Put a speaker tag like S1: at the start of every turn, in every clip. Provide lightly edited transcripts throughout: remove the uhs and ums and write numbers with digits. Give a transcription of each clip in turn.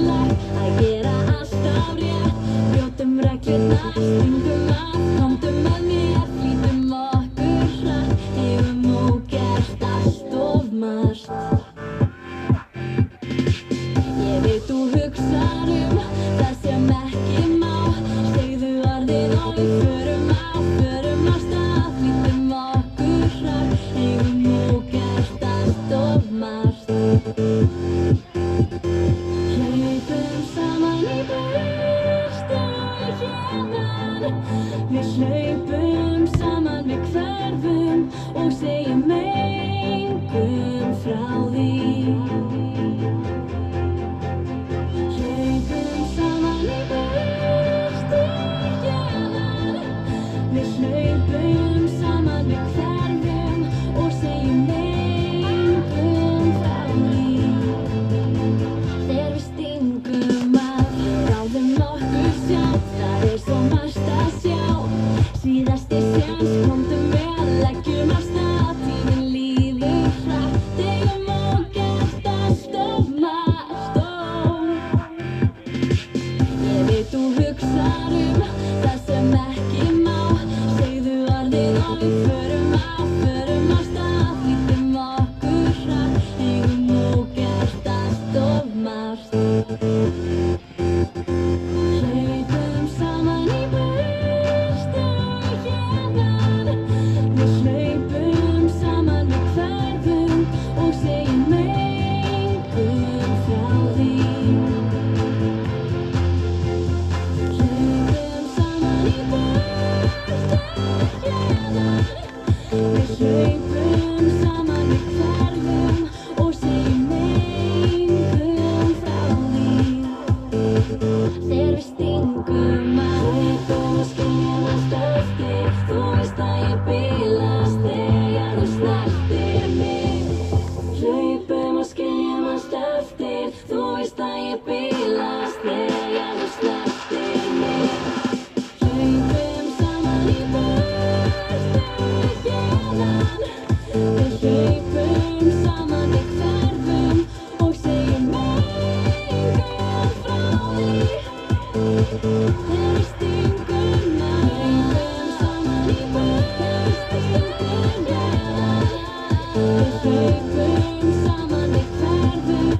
S1: lag að gera alltaf rétt. Brjótum reglurnar, stingum að, komdu með mér, flýtum okkur hratt, eigum og gert allt of margt. Ég veit þú hugsar það sem ekki má, segðu orðin og við förum af stað, flýtum okkur hratt, eigum og gert allt of margt. Hlaupum saman í burtu héðan, við hlaupum saman, við hverfum og segjum engum frá því. Hlaupum saman í burtu héðan, við hlaupum saman, við hverfum og segjum engum frá því. Þegar við stingum að, ráðum okkur sjálf, það svo margt að sjá. Síðasti séns, komdu með, leggjum af stað, tíminn líður hratt, eigum og gert allt of margt. Ég veit þú hugsar það sem ekki má, segðu orðin og við förum af stað, flýtum okkur hratt, eigum og gert allt of margt. Hlaupum saman í burtu héðan, við hlaupum saman, við hverfum og segjum engum frá því. Hlaupum saman í burtu héðan, við hlaupum saman, við hverfum og segjum engum frá því. Þegar við stingum að, hlaupum og skiljum allt eftir, þú veist að ég bilast þegar þú snertir mig. Hlaupum og skiljum allt eftir, þú veist að ég bilast þegar þú snertir mig. Hlaupum saman í burtu héðan, við hlaupum saman, við hverfum og segjum engum frá því. Þegar við stingum að, hlaupum saman í burtu héðan, við hlaupum saman, við hverfum.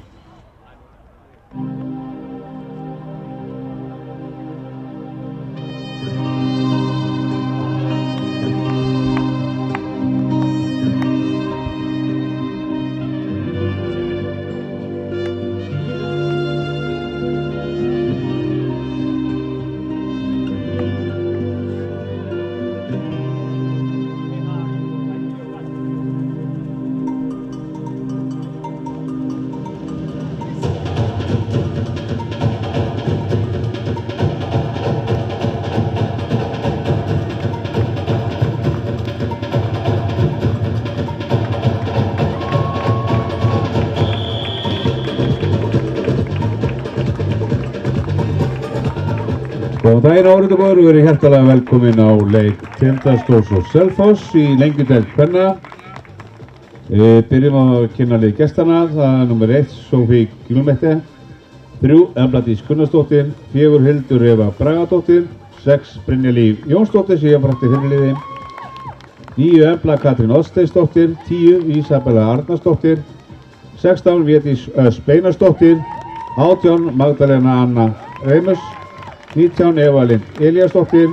S2: Góðan daginn áhorfendur, og verið hjartalega velkomin á leik Tindastóls og Selfoss í lengjudeild kvenna. Byrjum á að kynna lið gestana. Það er nr. 1 Sofía Gylmette, 3 Embla Dís Gunnarsdóttir, 4 Hildur Eva Bragadóttir, 6 Brynja Líf Jónsdóttir sem jafnframt í fyrirliði, 9 Embla Katrín Oddsteinsdóttir, 10 Ísabella Arnarsdóttir, 16 Védís Ösp Einarsdóttir, 18 Magdalena Anna Reimers, 19 Eva Lind Elíasdóttir,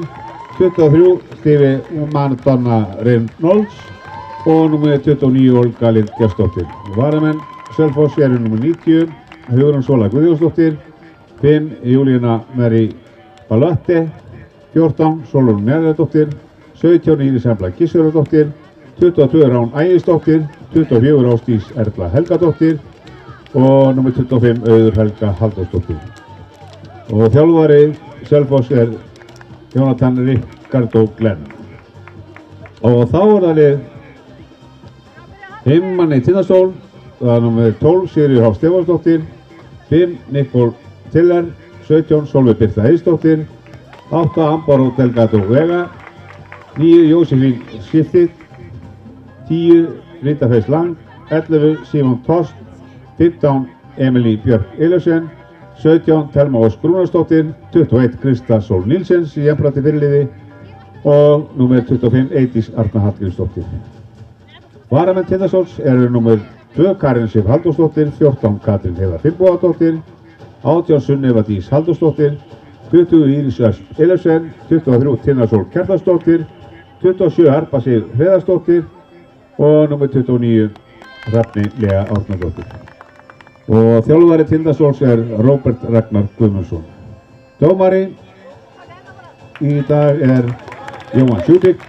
S2: 23 Stífi Madonna Reynolds og nr. 29 Olga Lind Gestsdóttir. Varamenn Selfoss eru nr. 90 Hugrún Sóla Guðjónsdóttir, 5 Júlína Mary Balotte, 14 Sólrún Njarðardóttir, 17 Íris Embla Gissurardóttir, 22 Rán Ægisdóttir, 24 Ásdís Erla Helgadóttir og nr. 25 Auður Helga Halldórsdóttir. Og þjálfari Selfoss er Jónatan Ricardo Glenn. Og þá er það lið heimmanni Tindastól, það er nr. 12 Sigríður H. Stefánsdóttir, 5 Nicole Tiller, 17 Sólveig Birta Heiðsdóttir, 8 Amparo Delgado Vega, 9 Jósefín Skiptið, 10 Rita Feis Lang, 11 Simon Tost, 15 Emily Björk Ellersen, 17 Telma Ósk Rúnarsdóttir, 21 Krista Sól Nílsens í jafnframt fyrirliði og númer 25 Eydís Arna Hallgrímsdóttir. Varamenn Tindastóls eru númer 2 Karin Sif Halldórsdóttir, 14 Katrín Heiða Finnbogadóttir, 18 Sunneva Dís Halldórsdóttir, 20 Íris Ösp Elefsen, 23 Tindasól Kjartansdóttir, 27 Harpa Sif Hreiðarsdóttir og númer 29 Hrafni Lea Árnadóttir. Og þjálfari Tindastóls er Róbert Ragnar Guðmundsson. Dómari í dag er Jóhann Sjútik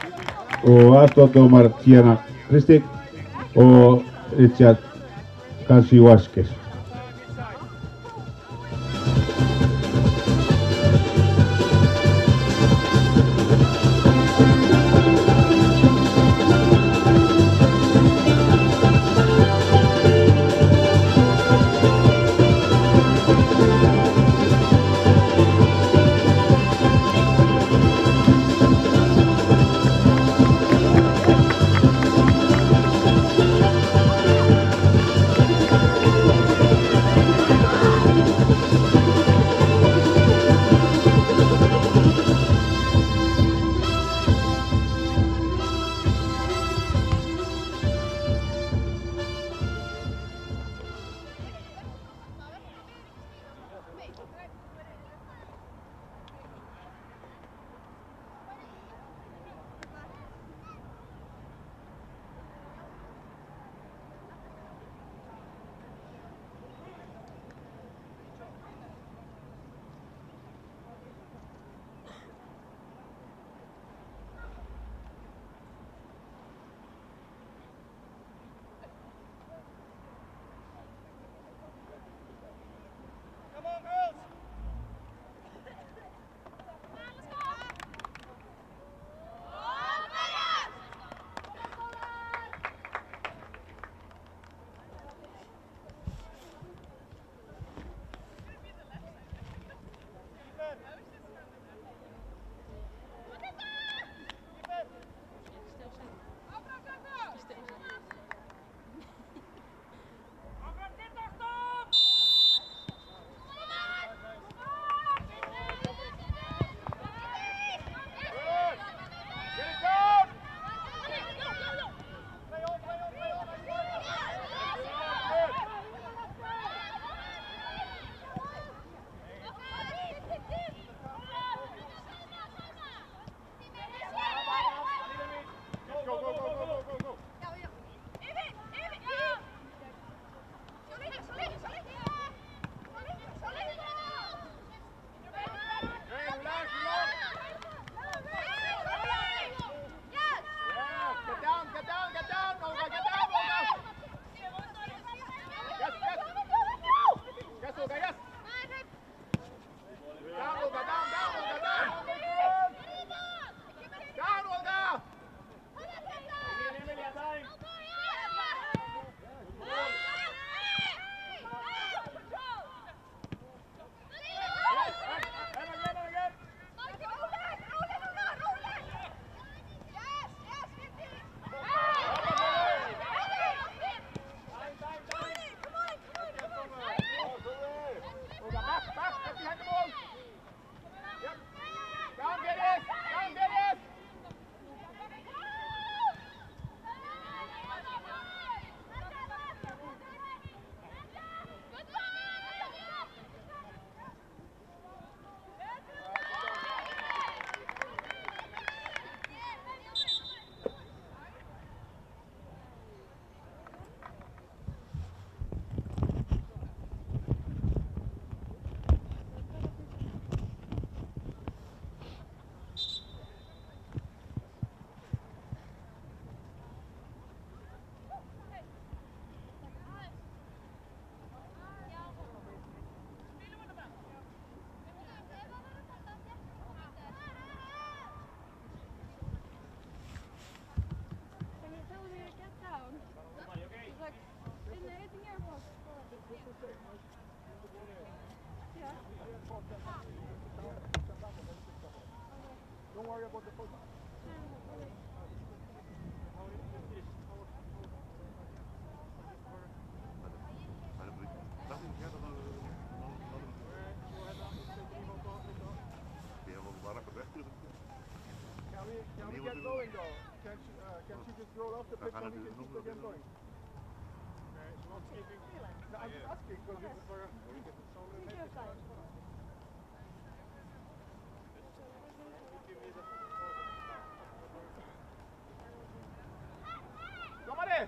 S2: og aðstoðardómar Tíana Kristík og Richard Kansiwaskis.
S3: going though? Can she just roll off the pitch and we can keep the game going? She wants keeping. No, I'm just asking because this is for a. Domare!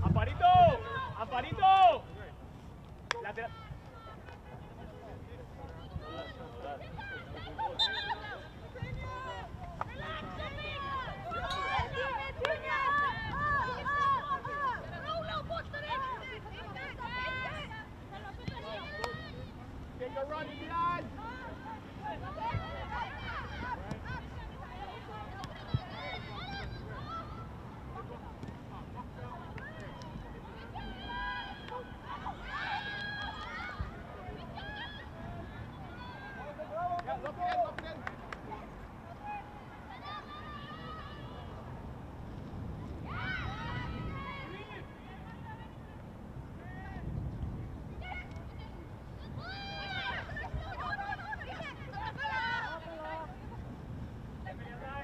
S4: ¡Amparito! ¡Amparito! Lateral.
S3: Take a run, Milan! Yeah, look in, look in.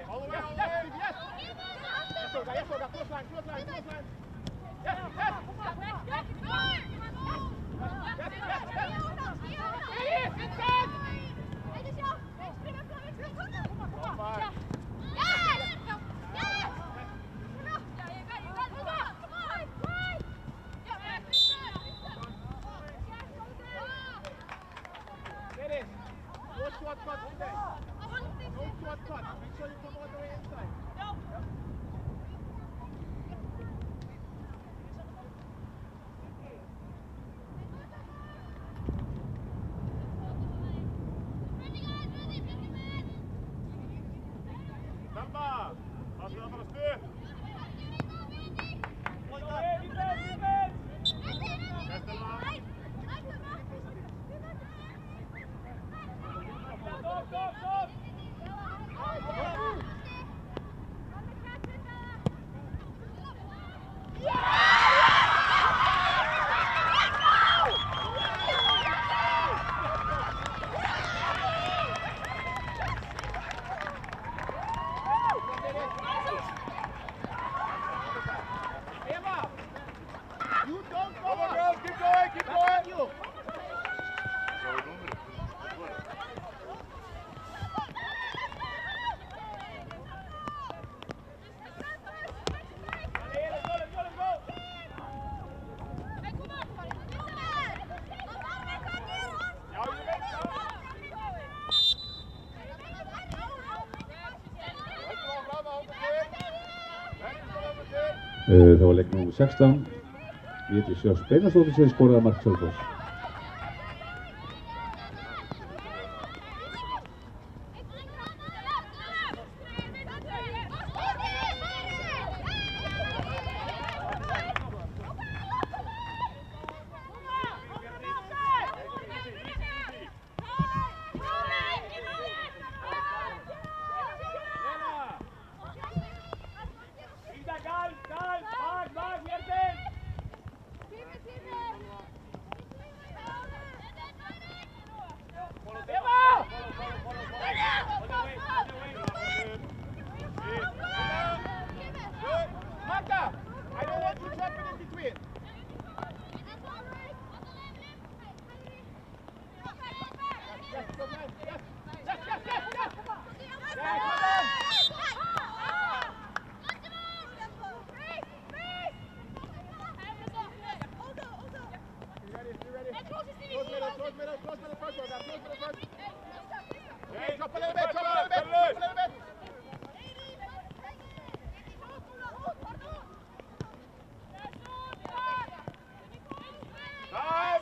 S3: All the way, yes! Yes, Olga, close line, close line, close line. Yes, yes! Yes, inside! Ladies, no shortcut today. No shortcut. Make sure you come all the way inside. Samba! Pass over the spear. Eva! You don't go on, girls. Keep going, keep going. You.
S2: Það var leik númer 16. Védís Sjörs Beinarsdóttir sem skoraði mark Selfoss.
S3: Marta, I don't want you jumping in between. Yes, go ahead. Yes, yes, yes, yes, yes. Yeah, come on. You ready? You ready? Close middle, first one. Close middle first. Hey, drop a little bit, drop a little bit, drop a little bit. Time.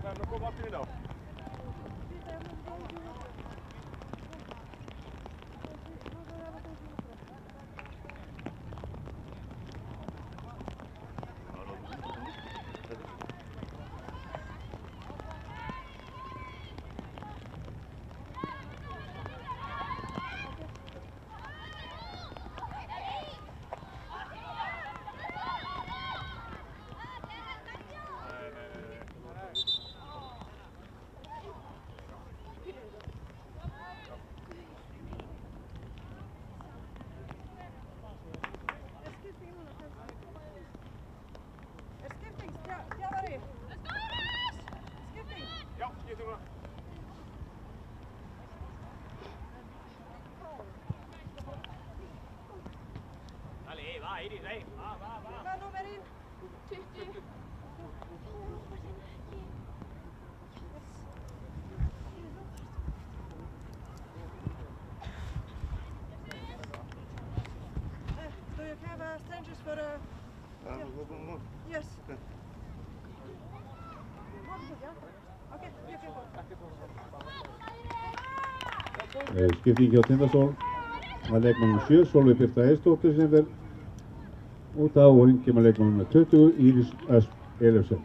S3: Verður að koma aftur inn á. Ja, skipting núna.
S4: Dale, va, Iris, ahí, va.
S5: Hvað númer inn?
S1: 20.
S5: Do you have strangers for Yes. Okay, you can go.
S2: Skipting hjá Tindastól. Það er leikmannum 7, Sólveig Birta Eiðsdóttir sem fer út á og inn kemur leikmannum 20, Íris Ösp Elefsen.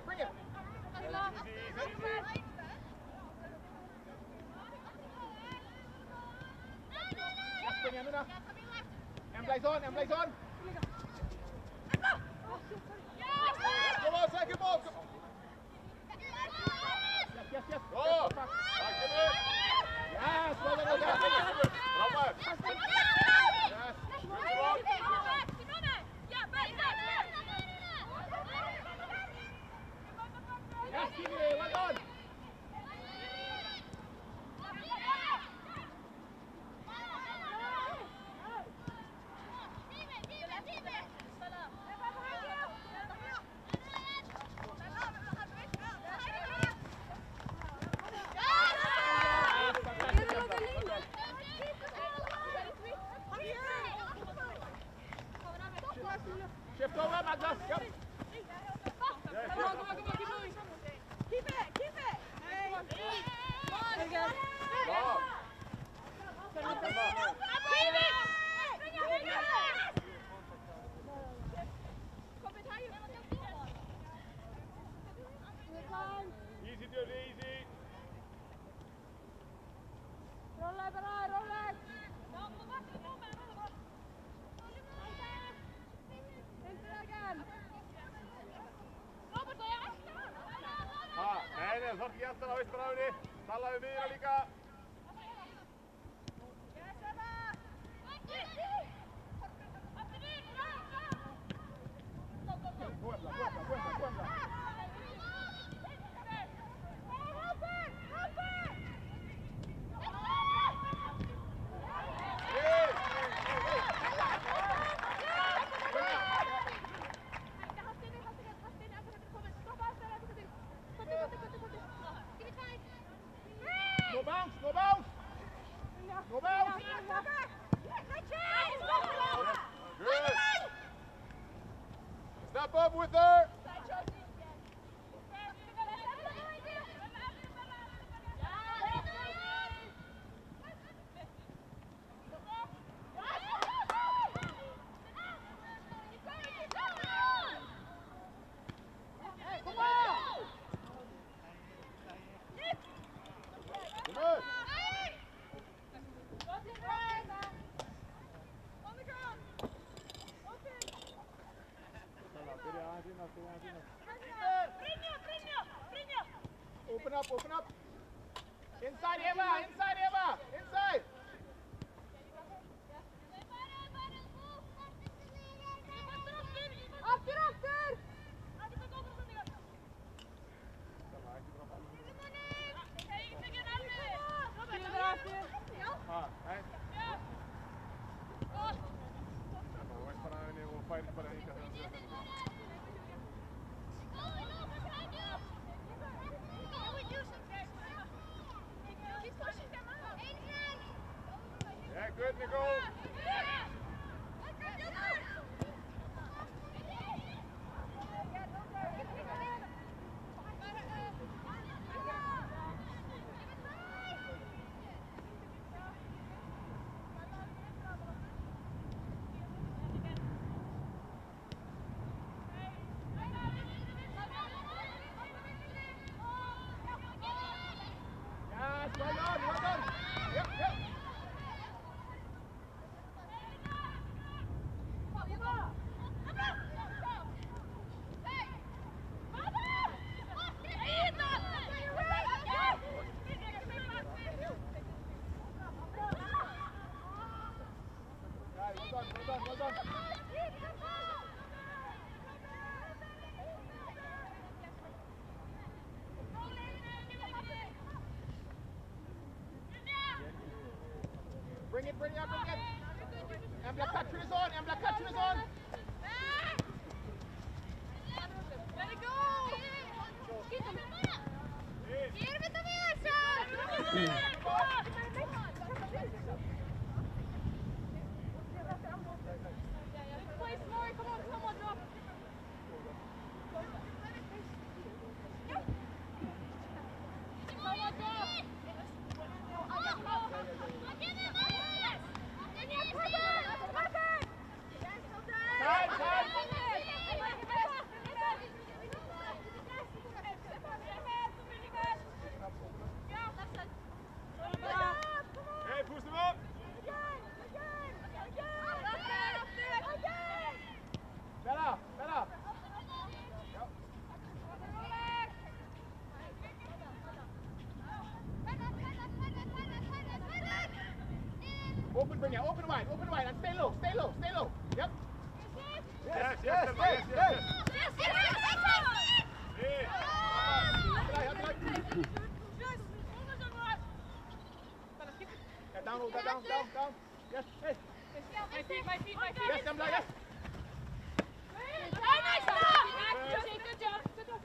S3: Bring it. En Blaison. Kom on, second ball. Yes. Oh, yes, well done. Robert. Yes, yes, Stevie, well done. Shift over, Magnus. Yep.
S5: Come on. Keep it. Hey.
S3: Easy, dude, easy. Nei, þarf ekki alltaf á Austbráðinni. Talaðu miðjuna líka. No bounce. Love with her. Good. Open up, open up. Inside Eva, inside Eva, inside. Ah, nej. Vamos para venir o fire para ahí. Yeah, good, Nicole. Yes, well done, well done. Yep, yep. Guys, well done, well done, well done. Bring it, bring it, bring it. Embla cut through the zone, Embla cut through the zone.
S5: Let it go! Play smart, come on, drop.
S3: Time, time. Hey, push them up. Better, better. Yep. Open, bring it, open wide, and stay low, stay low, stay low. Yep. Yes, yes, yes, yes. Down, down, down, down. Yes, hey.
S5: My feet.
S3: Yes, Embla, yes.
S5: Nice job! Good job.
S3: Good.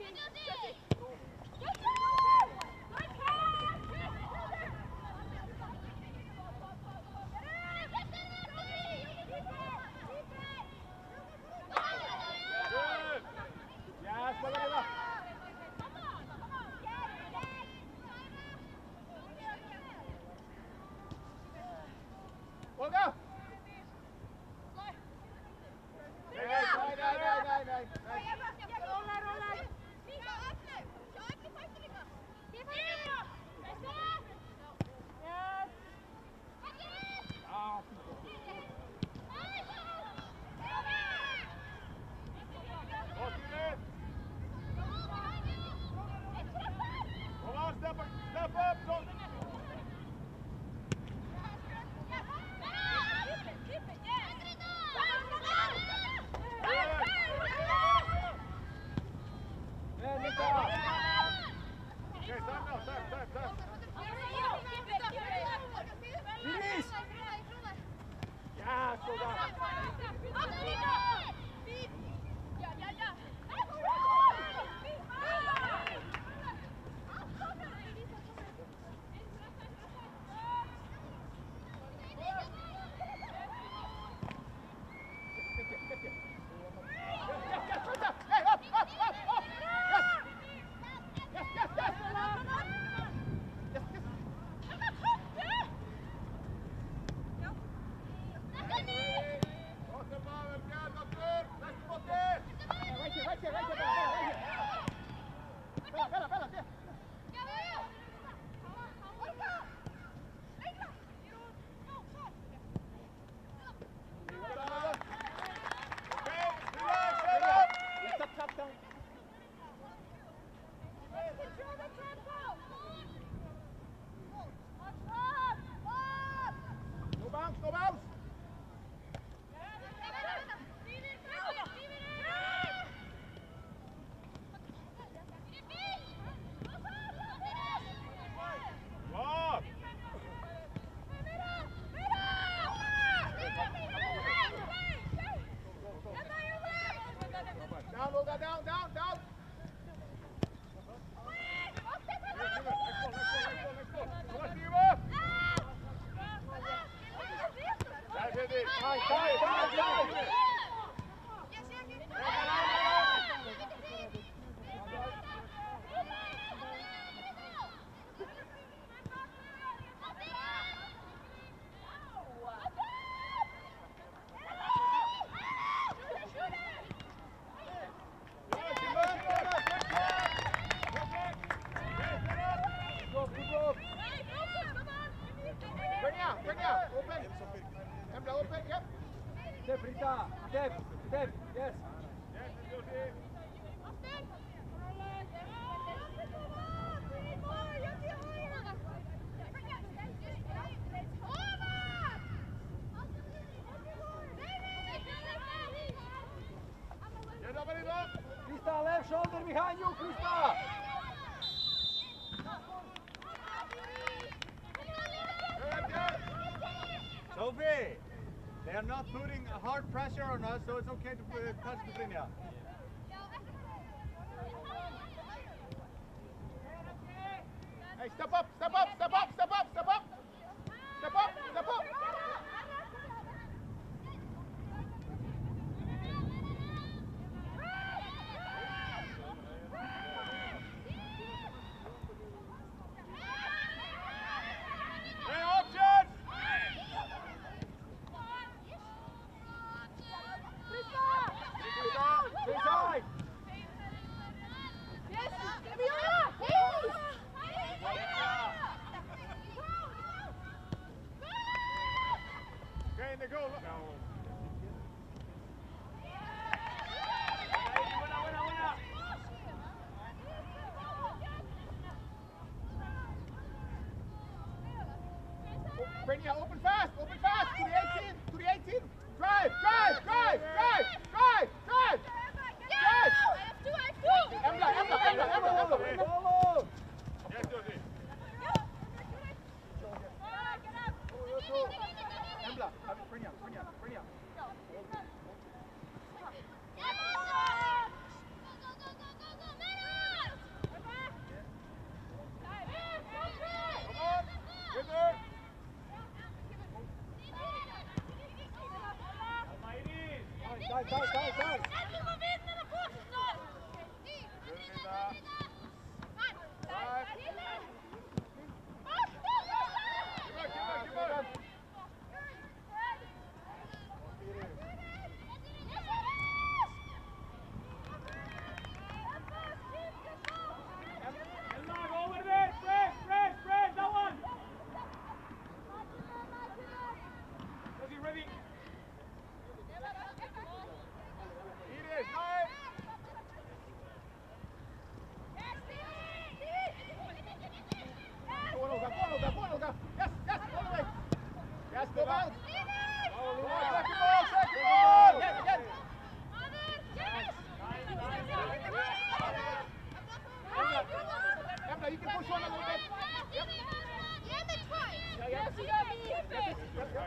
S3: Yes, well done, Eva. Olga. Nice. Step, yes. Yes, Josie. Get up, Krista, left shoulder behind you, Krista. Sophie, they are not putting a hard pressure on us, so it's okay to pass to Brynja. Hey, step up, step up, step up, step up, step up! Step up, step up! Hey, options! Inside!
S5: Yes, give me up!
S3: Okay, in the goal. Brynja, open fast, to the 18, to the 18. Drive, drive, drive, drive, drive, drive. Drive. Embla. Yes, Josie. Embla, have it, Brynja. Come on, get there. Guys.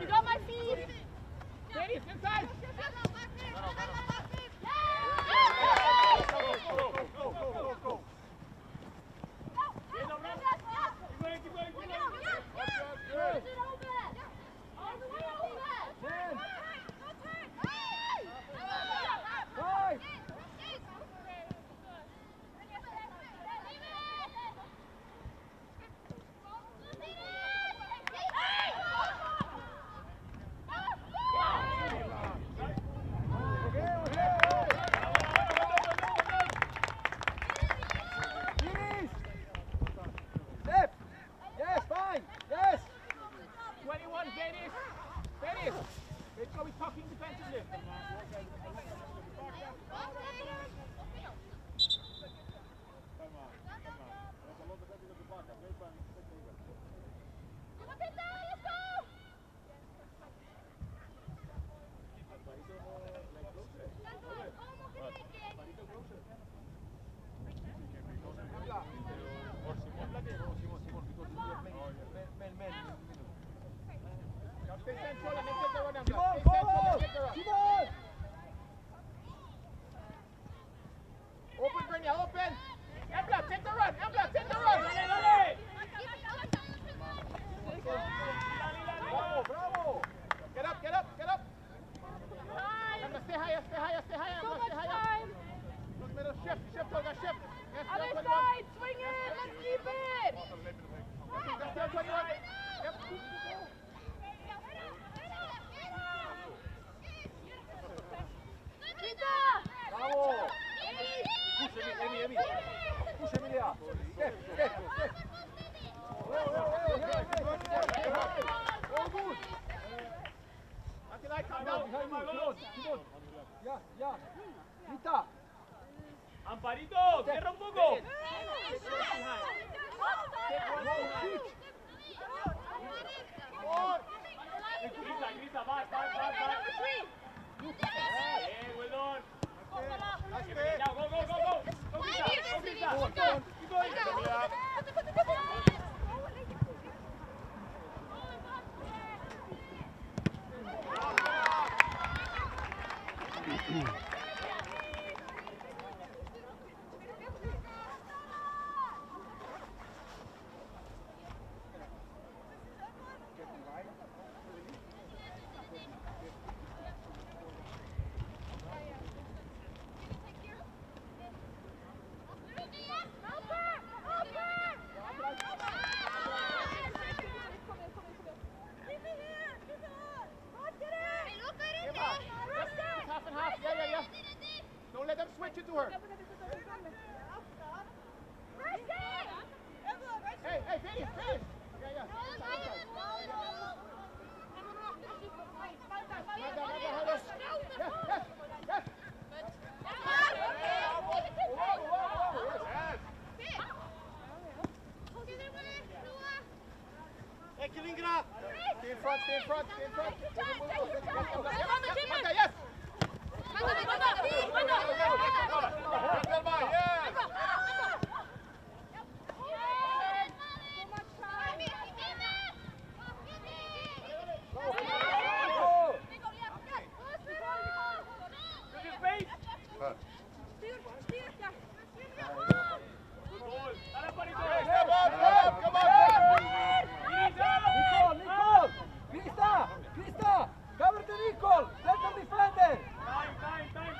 S5: You got my feet!
S3: Ladies, inside! Go. Stay central and then take the run, Embla. Stay central and take the run. Open, Brynja, open. Embla, take the run. Bravo. Get up. Embla, stay higher.
S5: So much
S3: Embla,
S5: time!
S3: Look middle, shift, Olga, shift. Yes,
S5: Other
S3: 21.
S5: side! Swing it! Let's keep it!
S3: That's still 21. Yep. Bravo. Push, Emi. Push, Emilia. Step. Very good. Until I come down. Behind you. Come on. Ya. Lita.
S4: Amparito, cierra un poco. Grita, vas. Bien, well done. Now, go. Go, Grita. Keep going.
S3: Half and half. Yeah. Don't let them switch it to her. Hey, finish. Yeah. Yes.
S4: Ekelingra.
S3: Stay in front. Yes.
S6: Krista! Cover to Nicole! Let them defender!
S4: Time, Simon.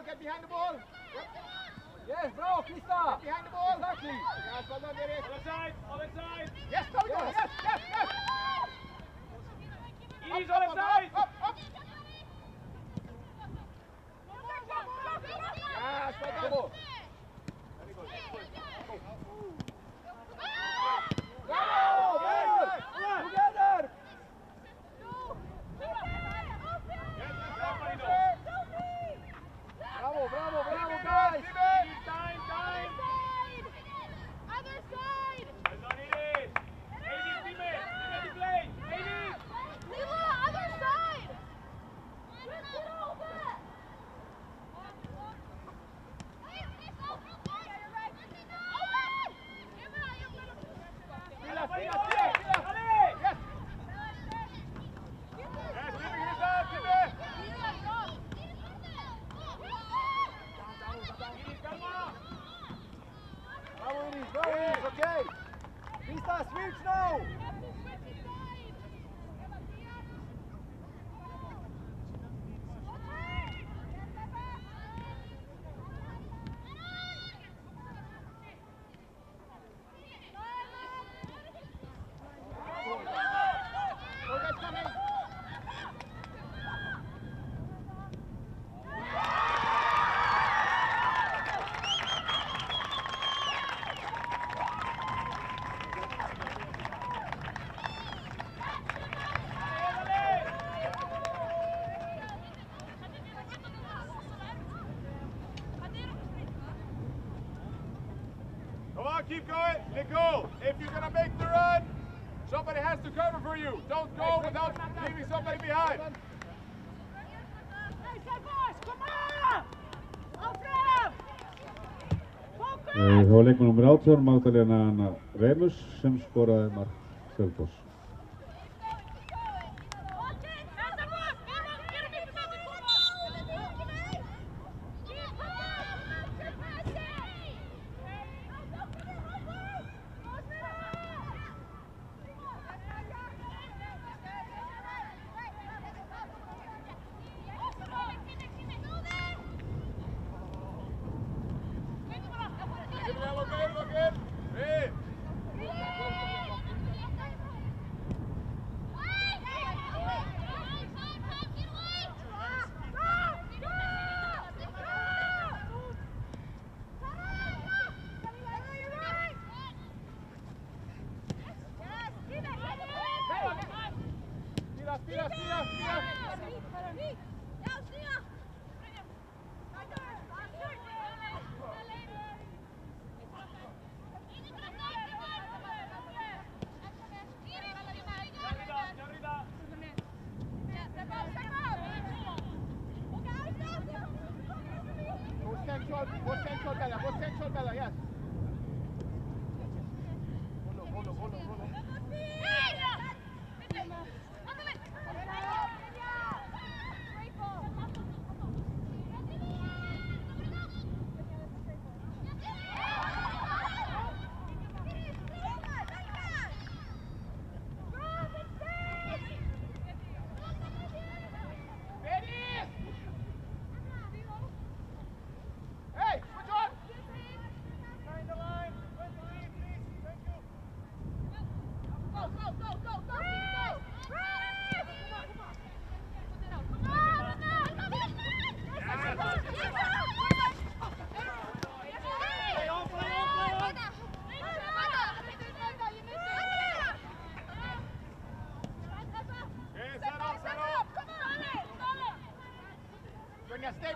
S3: Get behind the ball.
S6: Yes, bravo, Krista!
S3: Behind the ball.
S6: Exactly!
S3: Yes, well done, Derek.
S4: Other side.
S3: Yes, go. Yes.
S4: Iris, other side.
S3: Up. Yes, well done.
S6: Bravo! Together! Bravo, guys!
S4: Time.
S5: Other side!
S4: Well done, Iris. Ladies, team it. Ready to play. Ladies.
S5: Lila, other side!
S6: Bravo, Iris, okay! Krista, switch now!
S3: Come on, keep going. Nicole, if you're going to make the run, somebody has to cover for you. Don't go without leaving somebody behind.
S2: Þá leikur nummer 18, Magdalena Anna Remus sem skoraði mark Selfoss.
S3: Look in. Hey. Go central, Bella. Go central, Bella, yes. Hold on. Hey, switch on! Find the line. Find the line, please. Thank you.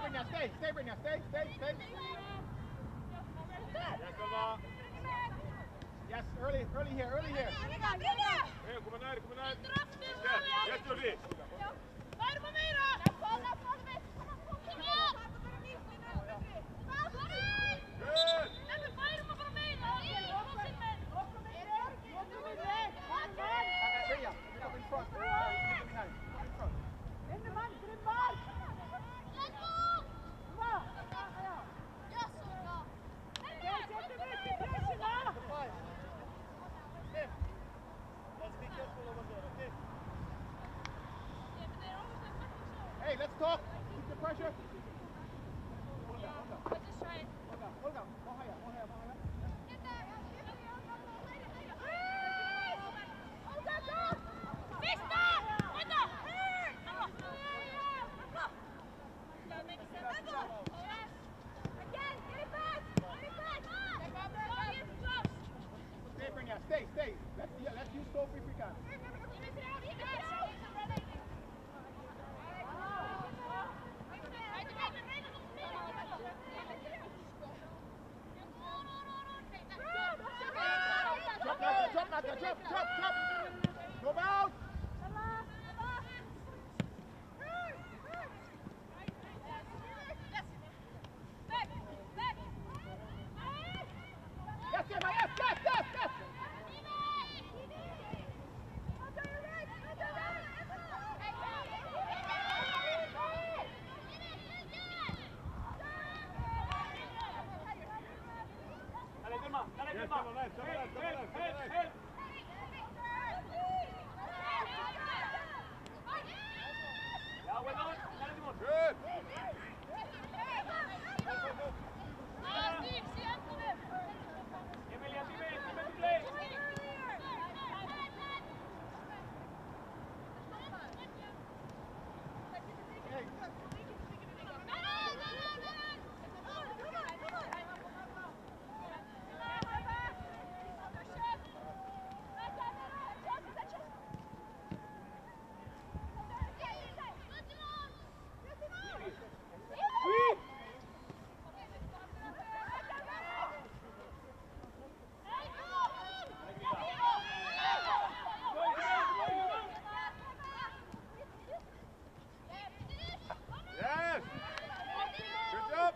S3: Brynja, stay. Stay, Brynja. Stay. Yes, early here.
S4: Hey, kom maar naar. Yes, Jordi.
S3: Brynja, up in front. In front. Hey, let's talk. Keep the pressure. Hold on. More higher. Stay, Brynja. Stay. Let's use Sophie if we can. Drop. Go out. Yes, Emma, yes.
S4: Dale, Hey. Ja, well done. Dale, Timon.
S3: Good.
S4: Emilia, teammate to play.
S3: Yes. Good job.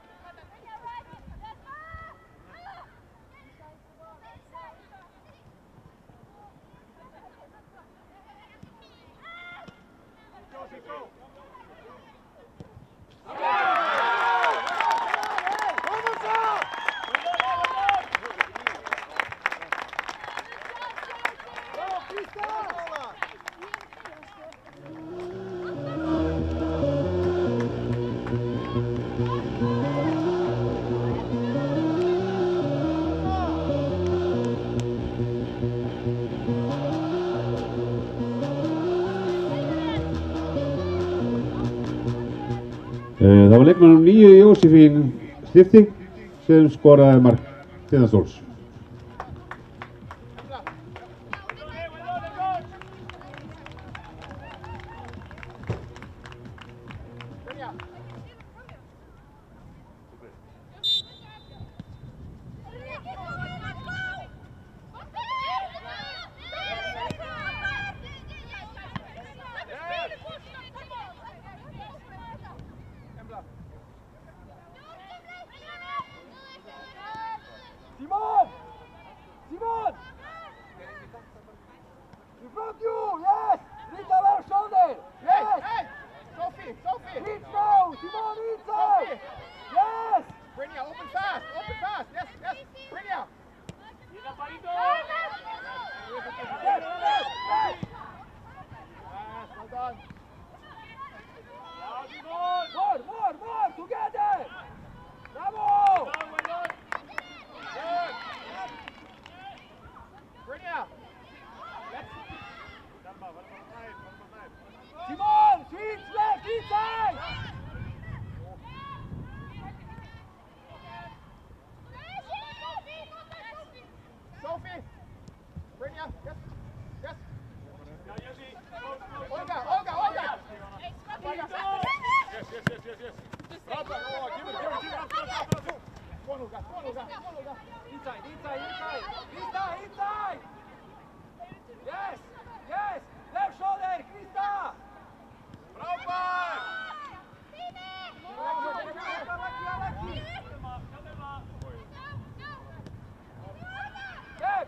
S3: Go.
S2: Það var leikmannum 9 Jósefín Stifting sem skoraði mark Tindastóls.
S6: Simon inside! Yes!
S3: Brynja, open fast! Yes, yes! Brynja!
S4: Ina, Parito!
S6: Yes!
S3: Yes, well done.
S4: Ja, Simon!
S6: More! Together! Bravo!
S4: Well done!
S3: Good. Brynja!
S4: Selma, var det bara nej?
S6: Simon! Switch left inside!
S3: Sophie! Brynja, yes! Yes!
S4: Ja, Jesse!
S3: Olga!
S4: Yes. Bravo! Oh, give it.
S3: Go on, Olga!
S6: Inside! Inside! Yes! Left shoulder, Krista!
S4: Bravo!
S6: Lucky!
S4: Selma!
S6: Yep!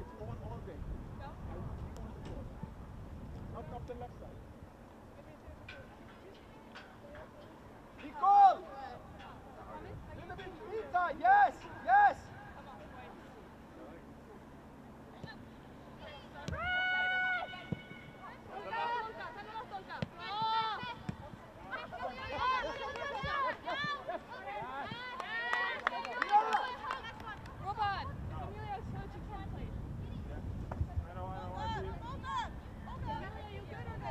S3: It's all day. Up the left side.
S6: Nicole! Little bit inside, yes!
S5: Robert, Emilio's coaching translate. Emilia, you good or no?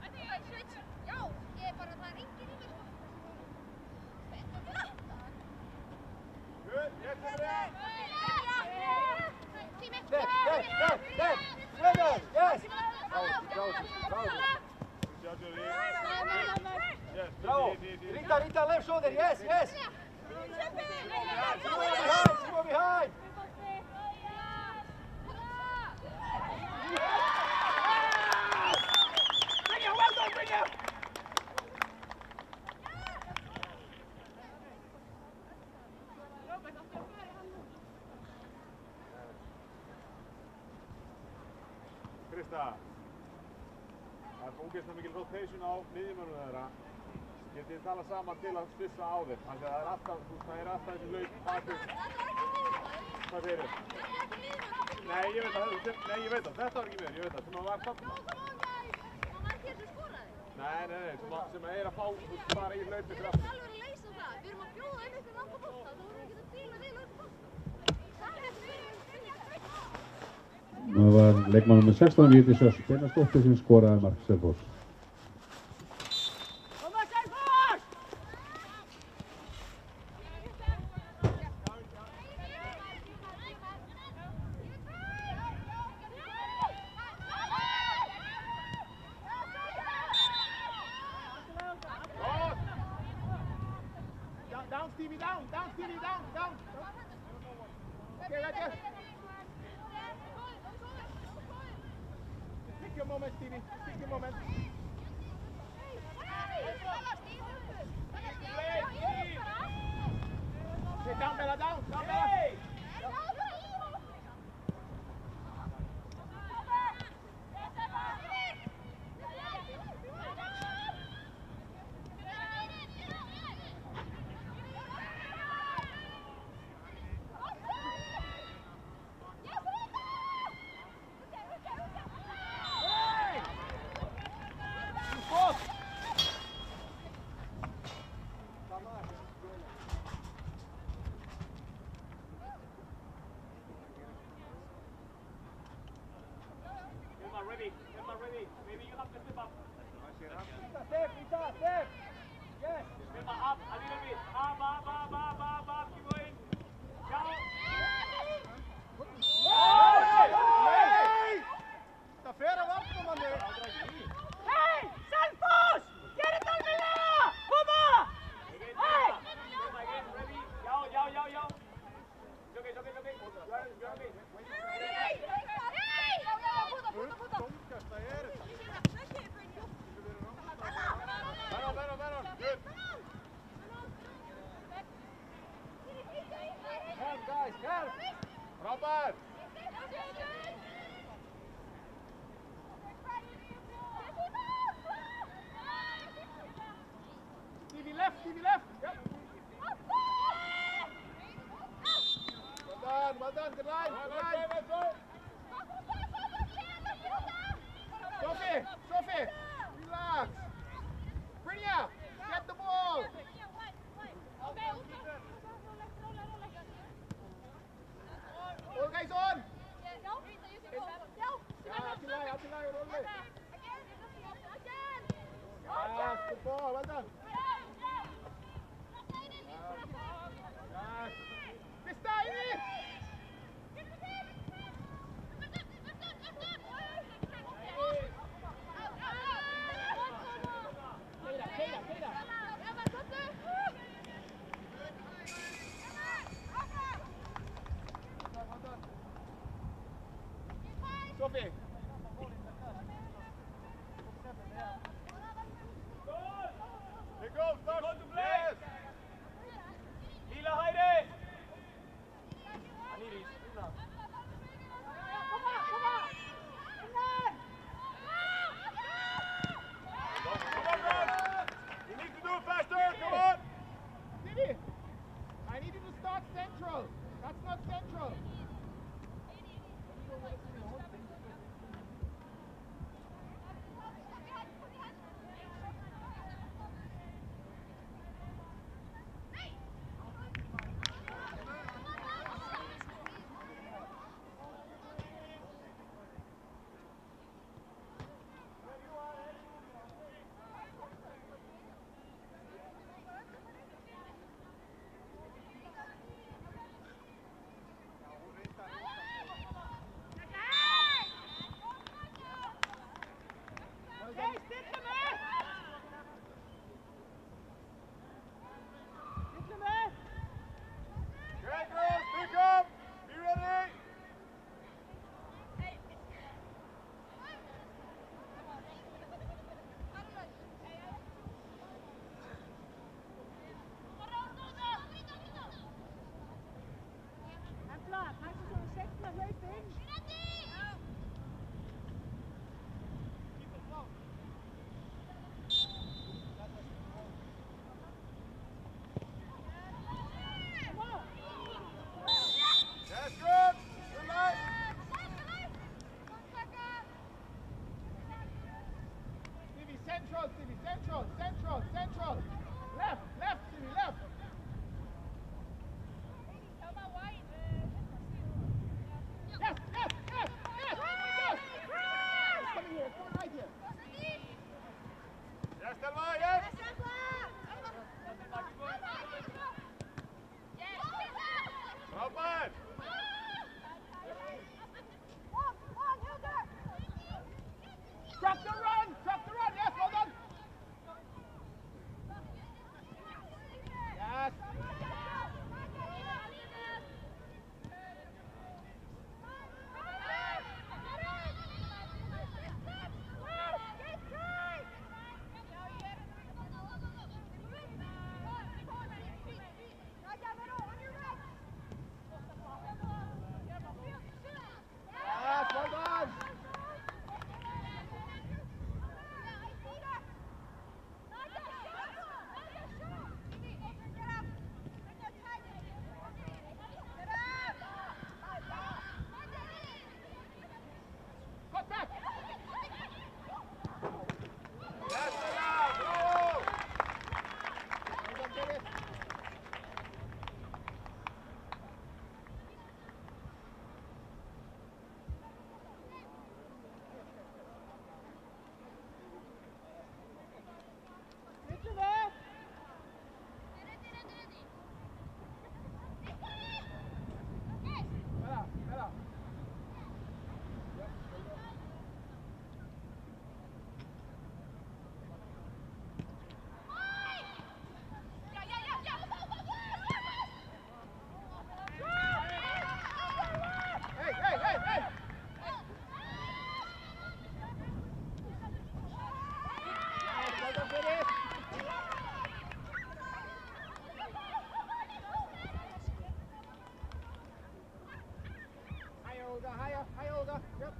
S5: I think I switch. Já, ég bara, það enginn í mér sko.
S4: Good, yes,
S6: Left! Weather, yes!
S4: Yes,
S6: Bravo! Rita, left shoulder, yes! Simon behind! Brynja!
S4: Krista, það er ógeðslega mikil rotation á miðjumönnum þeirra. Getið þið talað saman til að spissa á þeim. Þannig að það er alltaf þessi lauk bakur. Hvað segir þið? Nei, ég veit það. Þetta var ekki mér, ég veit það. Sem að var þarna. Nei, sem að er að fá bara í hlaupið fyrir aftur.
S5: Alveg að leysa það. Við erum að bjóða inn upp í langa bolta. Þá vorum við ekki að díla við langa bolta. Það er
S2: Það var leikmaður með 16 Vigdís Ösp Einarsdóttir sem skoraði mark Selfoss.
S3: Down, Stevie, down. Okay, right there. Take your moment, Stevie. Take your moment. Okay, down, Bella, down. Bella.
S4: Emma ready. Maybe you have to step up.
S6: Step. Yes.
S4: Emma up a little bit. Up. Keep going. Down.
S3: Það fer af afkomanni.
S6: Hey, Selfoss! Get it on Milla! Come on! Hey!
S4: Again, ready. Yo. It's okay. You are okay.
S3: Þungasta er þetta. Verður. Good.
S4: Frábær!
S3: Stevie left, Stevie left. Yep. Well done, good line, good line. Sophie, Sophie, relax. Brynja, get the ball. All guys on. Attila, roll it. Yes, good ball, well done. Yes. Krista, in it. Sophie.
S4: Here goes, start to play! Yes.
S6: Lila Heidi! Aniris, Lila.
S4: Come on, guys! You need to do it faster, come on!
S3: Stevie, I need you to start central. That's not central. Yep.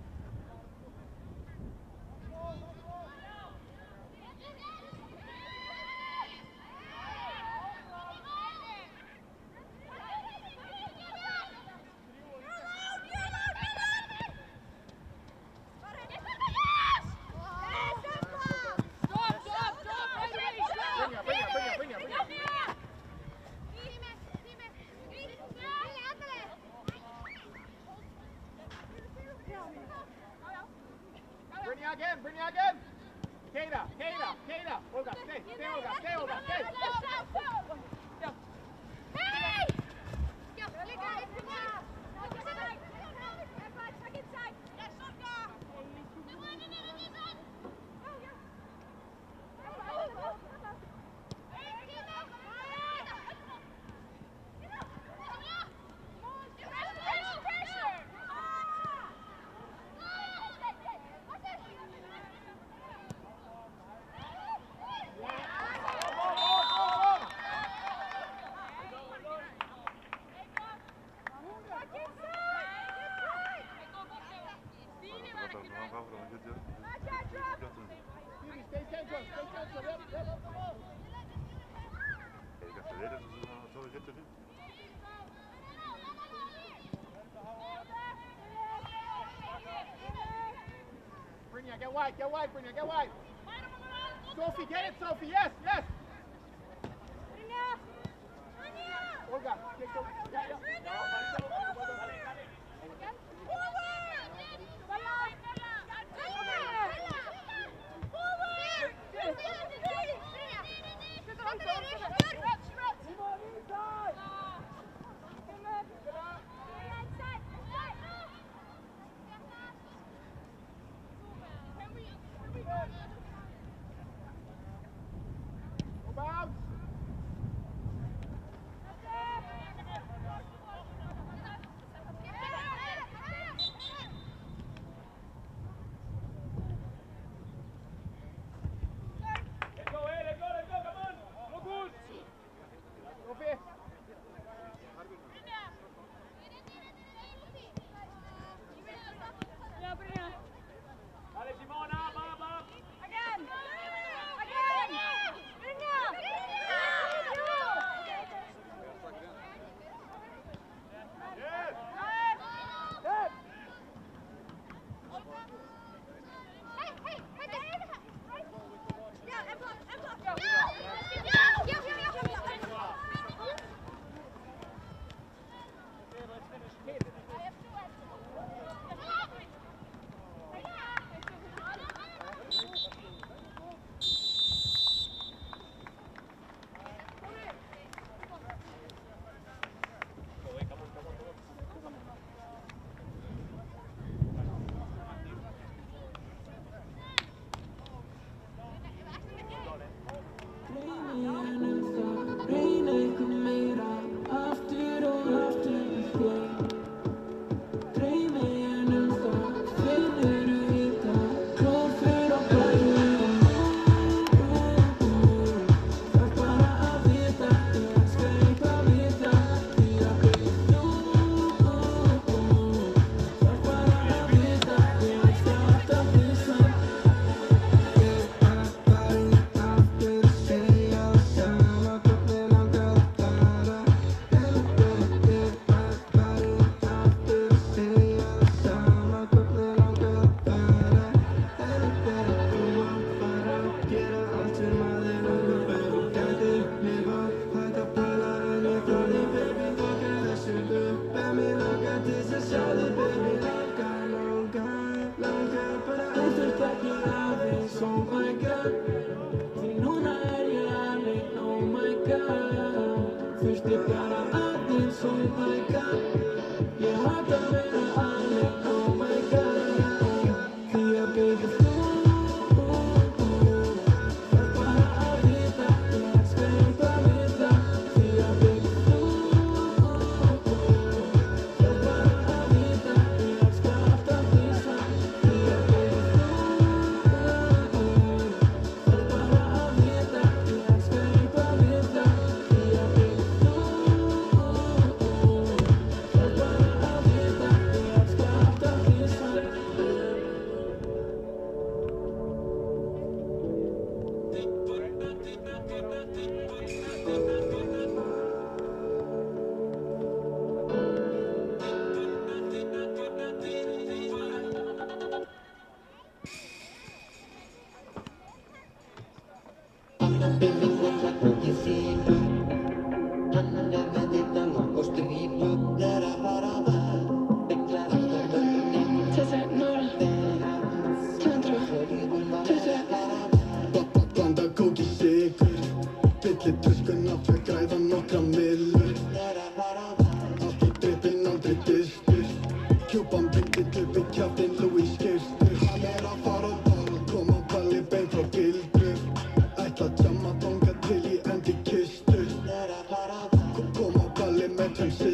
S3: Brynja again! Keita! Olga, stay, Olga, stay! Stay central, yep. Brynja, get wide, Brynja, get wide. Sophie, get it, Sophie, yes. Olga, take the... Bounce!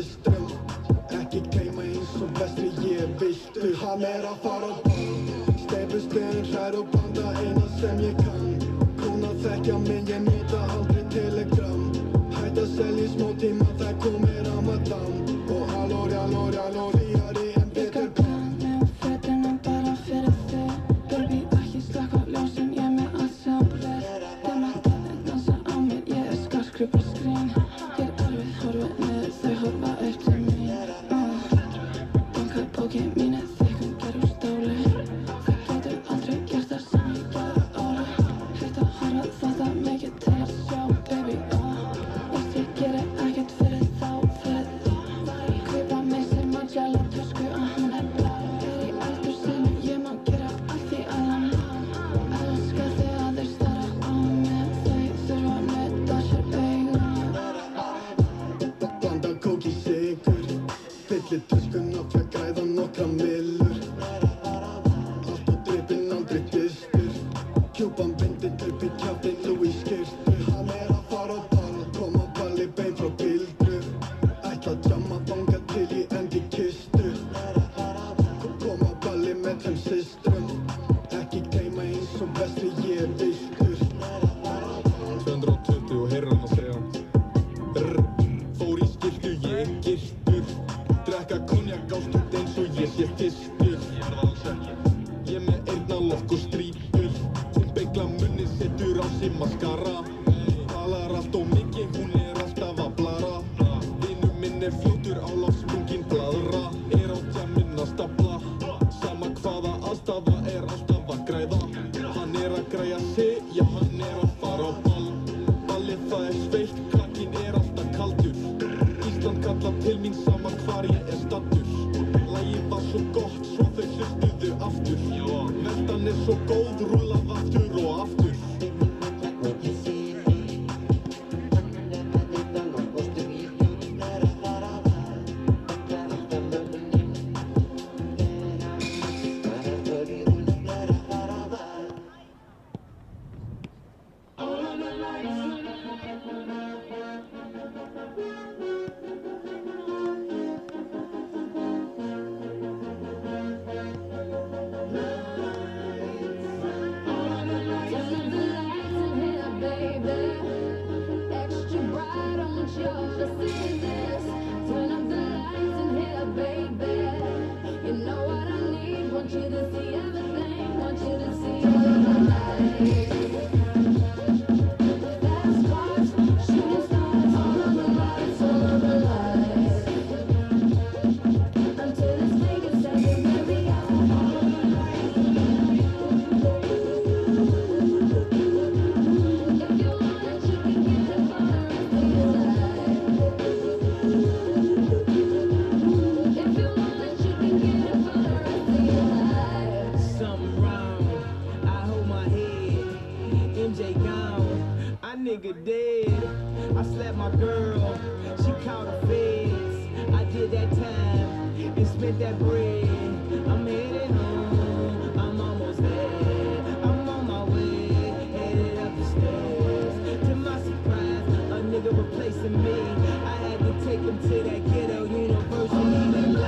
S7: systrum. Ekki gleyma eins og vestri ég viltu. Hann að fara á ball, steypustuðin hrær og blanda eina sem ég kann. Kona þekkja mig, ég nota aldrei telegram. Hætt að selja í smá tíma, það komið Ramadan. Og halló, ríðari en betur kann.
S1: Ég með fötunum bara fyrir þau. Baby, ekki slökkva ljósin, ég með allt sem vel. Þeim að það dansa á mér, ég skartgripa skrín. Ég erfið, horfi niður, þau horfa upp til mín. Bankar bókið mínu, þykkum gerur stóli. Þau getur aldrei gert það sem ég gerði óli. Hætt að horfa þetta mikið til að sjá, baby, Veist ég geri ekkert fyrir þá. Kaupa mig sem að jala tösku að hún blá. Í eldhúsinu, ég má gera allt í að hann elska þegar þeir stara á mig. Þau þurfa að nutta sér augun.
S7: Blanda kók í sykur, fyllir töskuna fyrir að græða nokkra millur. Allt á drippinn, aldrei distur. Kjúpan bindin upp í kjáttinn, Louis skyrtu. Hann að fara á ball, koma á balli bein frá Bildru. Ætla að jamma þangað til ég endi í kistu. Koma á balli með þeim systrum. Ekki gleyma eins og vestri ég viltur.
S8: 220 og heyrir hann að segja Fór í skiltu, ég girtur. Drekka konjak á stund eins og ég sé fyrstur. Ég með eyrnalokk og strípur. Hún beigla munni, setur á sig maskara. Talar allt og mikið, hún alltaf að blara. Vinur minn fljótur á loftsprungin blaðra. Á djamminn að stafla. Sama hvaða aðstafa alltaf að græða. Hann að græja sig, já hann að fara á ball. Ballið það sveitt, krakkinn alltaf kaldur. Ísland kallar til mín sama hvar ég stattur. Lagið var svo gott, svo þau hlustuðu aftur. Veltan svo góð, rúlað aftur og aftur.
S1: Turn up the lights in here,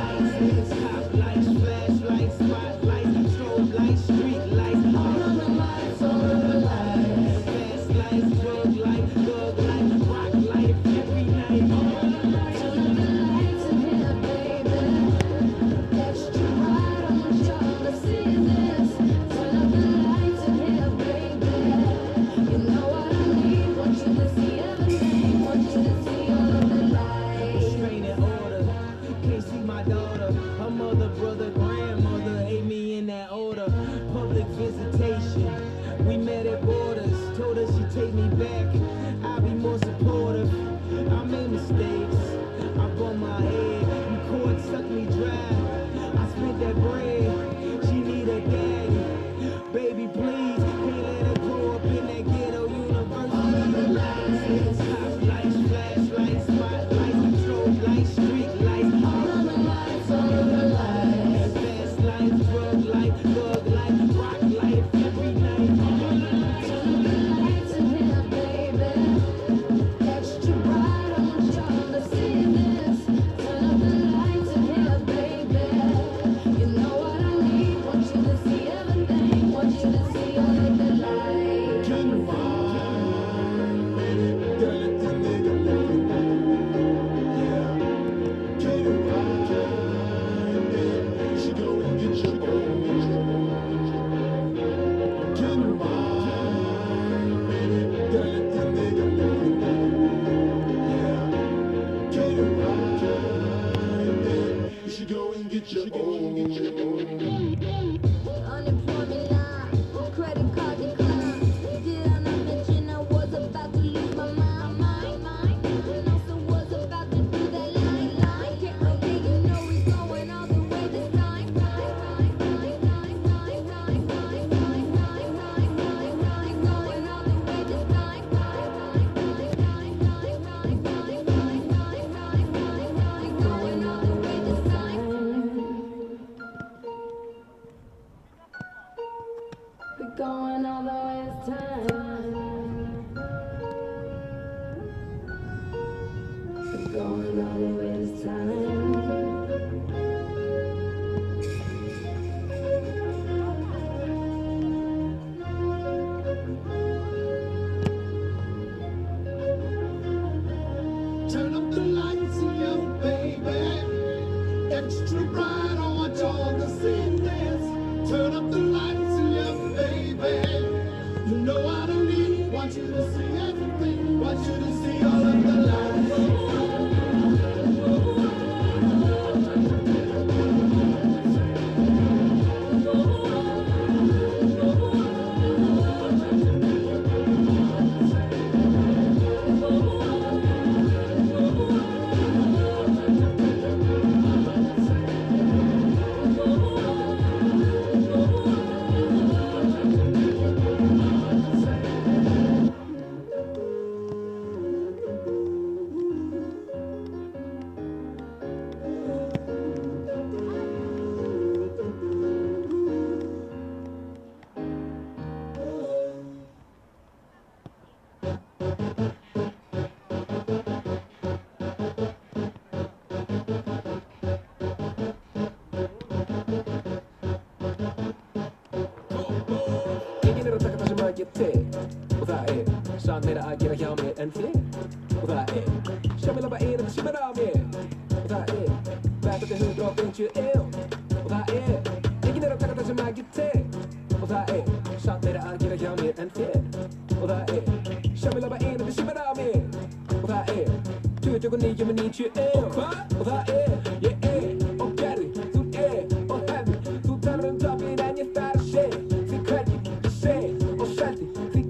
S1: baby.
S7: get your own.
S1: Unemployment line, credit card decline. Did I not mention I was about to lose my mind? And also was about to do that line. Can't believe you know we're going all the way this time. Going all the way this time. Going all the way this time. We're going all the way this time. We're going all the way this time.
S7: Turn up the lights, young baby. Extra bright, I want y'all to see this. Turn up the lights, young baby. You know I don't need, want you to see everything. Want you to see all of the lights.
S9: Enginn að taka það sem að get til og það samt meira að gera hjá mér en þér og það sjá mig labba þetta sem á mér og það verðandi 150 og það enginn að taka það sem að get til og það samt meira að gera hjá mér en þér og það sjá mig labba þetta sem á mér og það 29 með 90 og það ég og gerði, þú og hefði þú talar toppinn en ég þarf að sé því hvernig ég sé og seldi því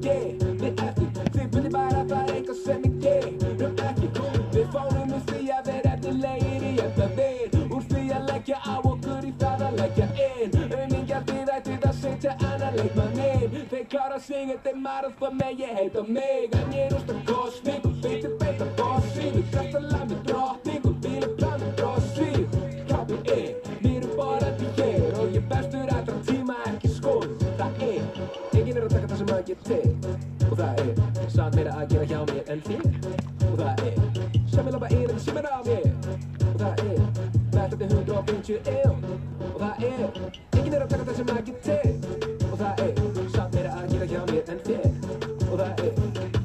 S9: við eftir því bundi bara það eitthvað sem ég gerum ekki við fáum úr því að vera eftirlegir í við úr því að leggja á okkur í það að leggja inn aumingjar þið ættið að setja annan leikmann inn þeir klára sig þetta marathon með ég heita mig en ég rústa kosming og veitir beita bossi við dresta lag með drottning og bíla plan með drossi KPI, við erum bara til hér og ég bestur allra tíma ekki skoðum það enginn að taka það sem að get til og það samt meira að gera hjá mér en þér og það sjá mig labba þetta sem á mér og það verðandi 150 og það enginn að taka það sem að get til og það samt meira að gera hjá mér en þér og það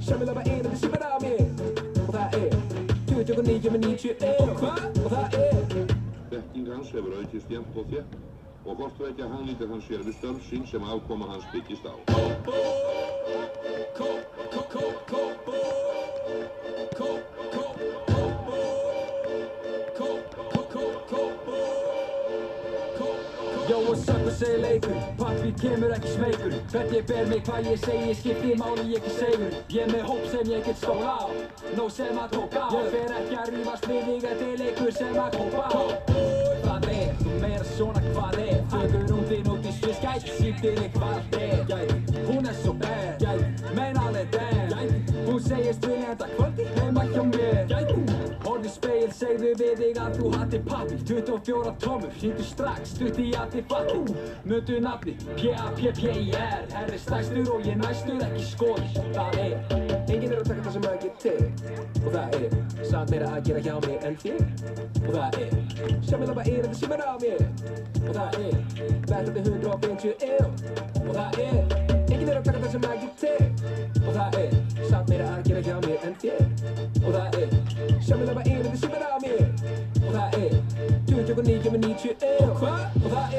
S9: sjá mig labba þetta sem á mér og það 29 með 90 og það
S10: Þekking hans hefur aukist jafnt og þétt og hvort vekja hann lítir hann sér við störf sín sem afkoma hans byggist á.
S9: Jó og sökkur segir leikur, Patrik kemur ekki smeykur Hvert ég ber mig, hvað ég segi, skipti máli ég ekki segur Ég með hóp sem ég get stól á, nóg sem að tók á Ég fer ekki að rífast við þig, þetta leikur sem að kópa á Hvað þú meira svona hvað Fögur út í sviss, gæti sýndir þig hvað allt Hún svo bad, meina alveg damn Hún segist viljandi að kvöldi heima hjá mér Horfði speil, segðu við þig að þú hattir pappi 24 tómur, hringdu strax, stutti í allir fatti Mundu nafni, P-A-P-P-I-R Herri stærstur og ég næstur ekki skoði Það enginn að taka það sem að get til og það samt meira að gera hjá mér en þér og það sjá mig labba þetta sem á mér og það verðandi 150 og það enginn að taka það sem að get til og það samt meira að gera hjá mér en þér og það sjá mig labba þetta sem á mér og það 29 með 90 og það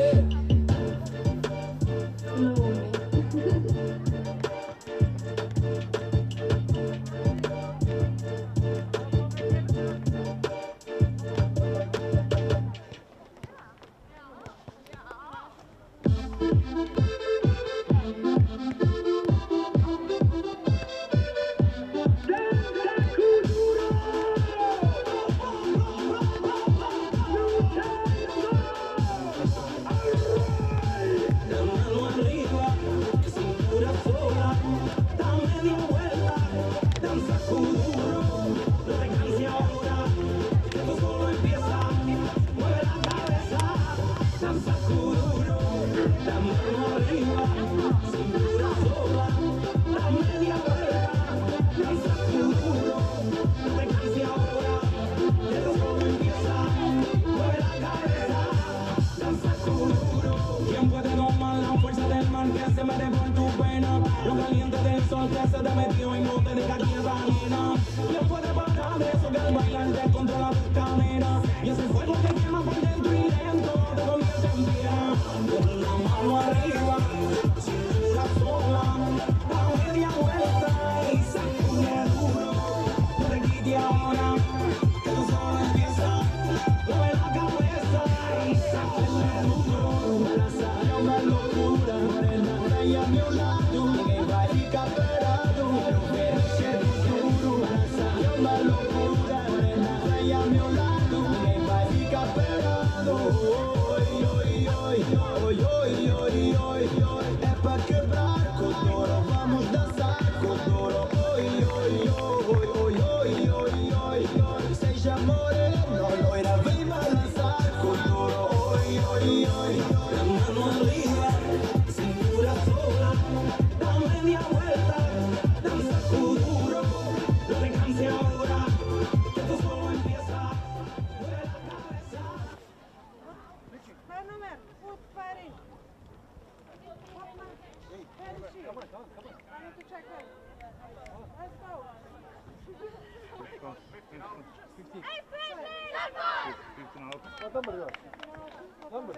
S7: fica parado. Eu vejo o futuro, essa é uma loucura. Nada aí ao meu lado, nem vai ficar parado. Oi, oi, oi, oi, oi, oi, oi, oi. É pra quebrar, Codoro, vamos dançar, Codoro. Oi, oi, oi, oi, oi, oi, oi, oi. Seja morena, loira, vem balançar, Codoro. Oi, oi, oi, la mano arriba, cintura sola, da media vuelta, danza Codoro, no te canses ahora, que esto solo empieza, mueve la cabeza.
S6: Här nummer, upp färg. Come on. I need to check it. Let's go. Hey,
S3: What number is that? Number?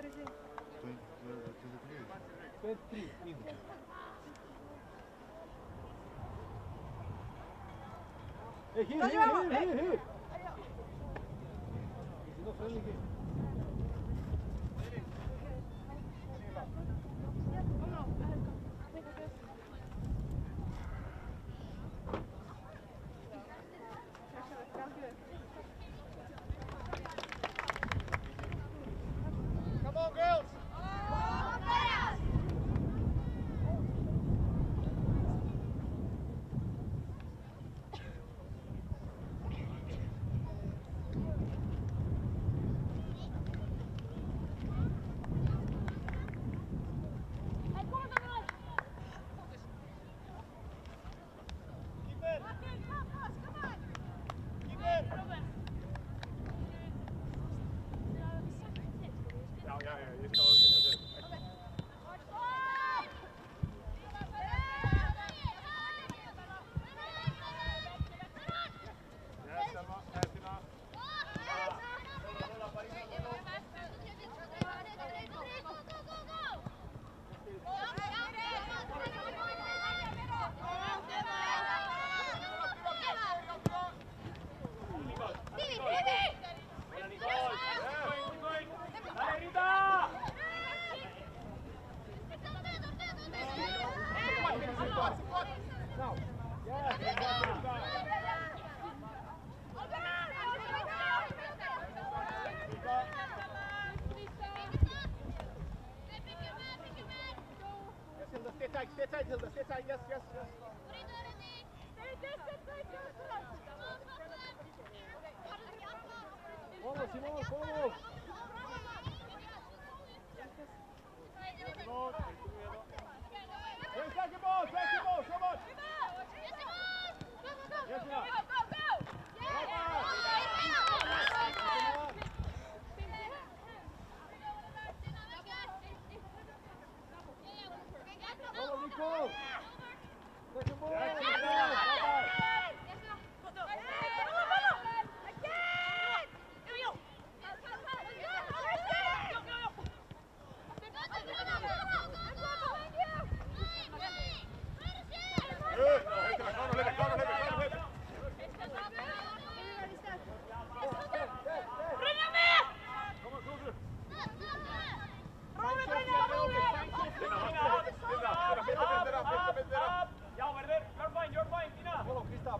S3: 23. Hey, here. It's no friendly game. Come on, girls! Stay tight, Hilda. Stay tight. Yes. Vamos, Simón, vamos. Second ball, come on. Yes, enough. Vamos, Nico. Second ball.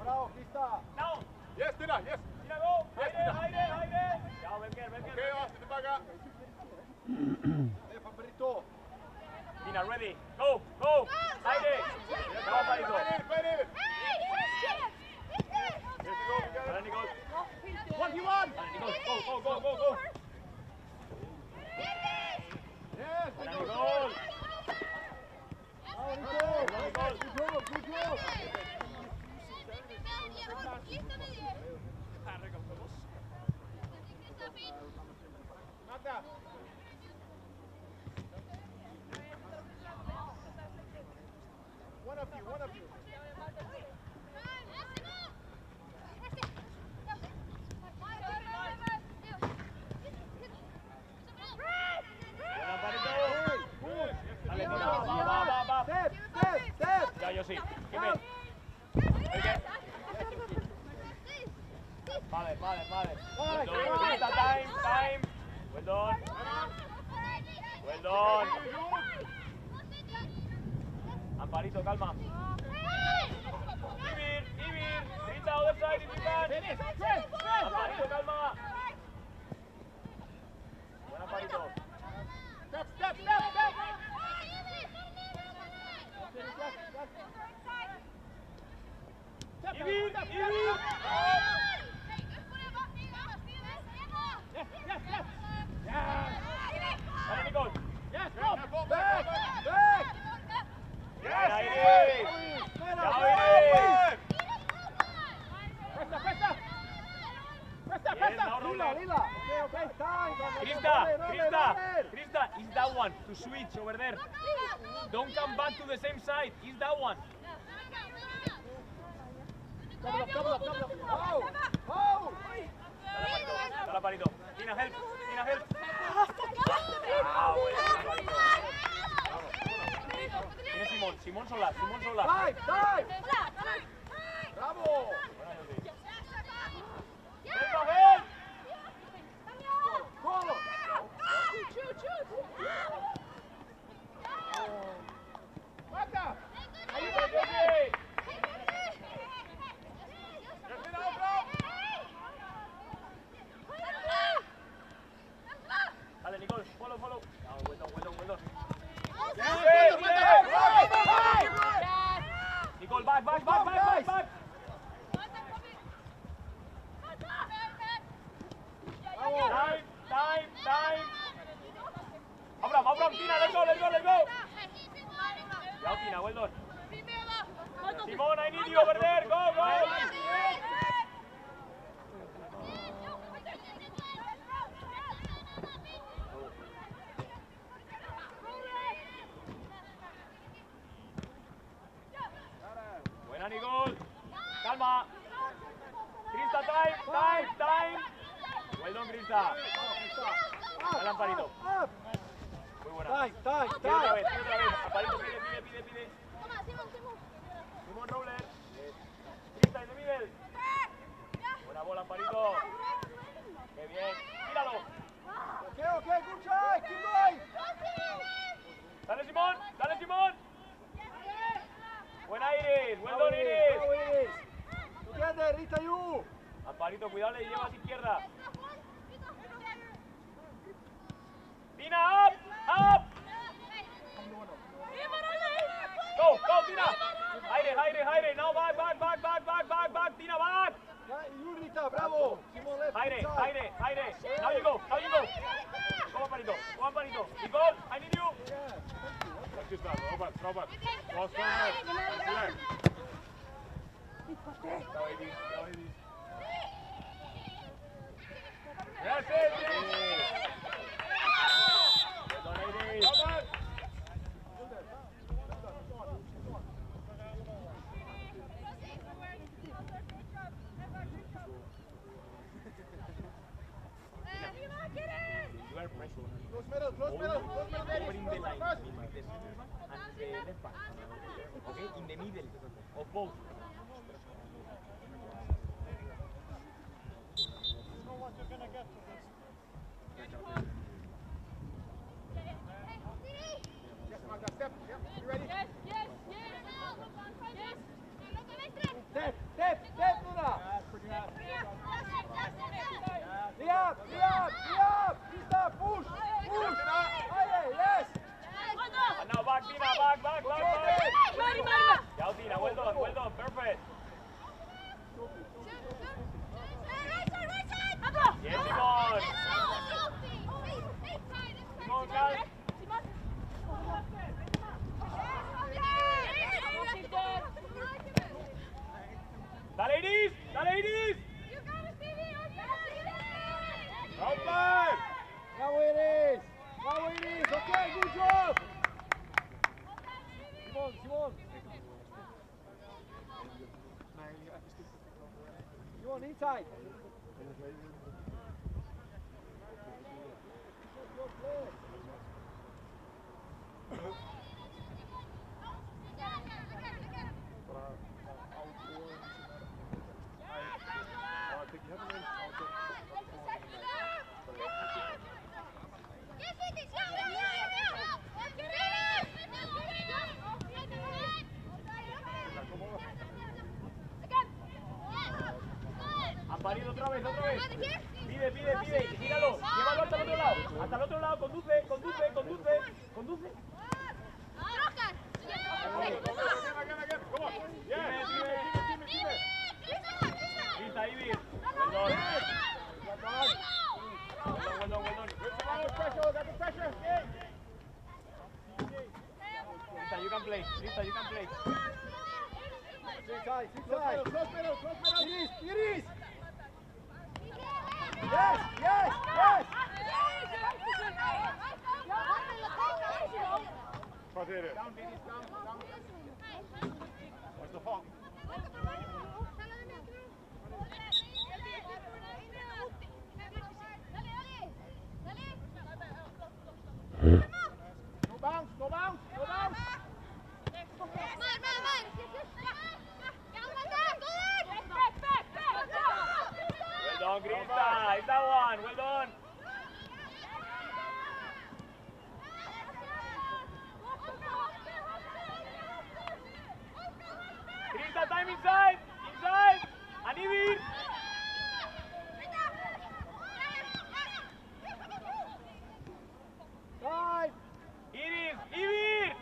S3: Bravo, Krista.
S4: Down. Yes, Tina, yes.
S3: Tina, go.
S4: Yes, Tina.
S3: Hayde.
S4: Ja, Belger. Okej, Austin tillbaka.
S3: Hey, Favorito.
S4: Tina, ready. Go. Hayde. Bra, Paito. Fight it. Here we go. Melanie goes.
S3: 1v1.
S4: Melanie goes. Go.
S3: Yes,
S4: Melanie goes.
S3: Good job. Nada. One of you. Step.
S4: Ja, Josi. Give it. Vale. Time. Well done. Amparito, calma.
S6: other side if you can.
S3: Finish. Straight.
S6: Amparito, calma. Buen Amparito.
S3: Step.
S6: Ivir. Dale, Nicole.
S3: Yes, go.
S6: Bien,
S3: Back.
S6: Iris.
S3: Pressa.
S6: Chao, Iris.
S3: Pressa.
S6: now roller.
S3: Lila. Okay. Time.
S6: Krista, is that one to switch over there. Don't come back to the same side. Is that one?
S3: Double up. Oh.
S6: Dale, Amparito. Tina, help. Tiene Simón sola.
S3: Time. Bravo.
S6: Help.
S3: Follow. Marta.
S6: Dale, Nicole, follow. Oh, well done. Nicole, back. Time. Abram, Tina, let's go. Yeah, Tina, well done. Simón, I need you over there, go. Buena, Nicole. Calma. Krista, time. Well done, Krista. Dale, Amparito. Muy buena.
S3: Time.
S6: Pide otra vez. Amparito, pide. Simón, roller. Krista, in the middle. Buena bola, Amparito. Qué bien. Míralo.
S3: Okay, good try. Keep going.
S6: Dale, Simón. Buena, Iris. Well done, Iris.
S3: Together, Rita, you.
S6: Amparito, cuidado, le llevas izquierda. Tina, up. Go, Tina. Aire. Now back. Tina, back.
S3: You, Rita, bravo. Simon left.
S6: Aire. Now you go. Go, Amparito. Nicole, I need you.
S4: Just that, throw back. Cross corner. Left.
S6: Go, Iris.
S4: Yes,
S6: Well done, Iris. You are pressure.
S3: Close middle,
S6: Over in the line,
S3: First.
S6: in like this, and the left back. Okay, in the middle of both.
S3: Yes, Magda, step. Yep. You ready? Step, Luna. Liab. Krista, push. Aye, yes.
S6: And now back, Tina, back. Ciao, Tina, well done, perfect. Yes, Simon. Simon, guys. Dale, Iris.
S4: Come back.
S3: Bravo, Iris. Okay, good job. Simon. Simon, inside.
S6: otra vez. Pide, y tíralo. Llévalo hasta el otro lado. Hasta el otro lado, conduce. Grita, Ivir. Well done.
S3: Pressure.
S6: Grita, you can play.
S3: Sit tight. Close middle. Iris. Yes.
S4: Vad är det?
S3: Down.
S4: What's the fault?
S3: No bounce.
S6: Well done, Krista. Is that one? Well done. Krista, time inside. And Ivir.
S3: Time.
S6: Iris, Ivir.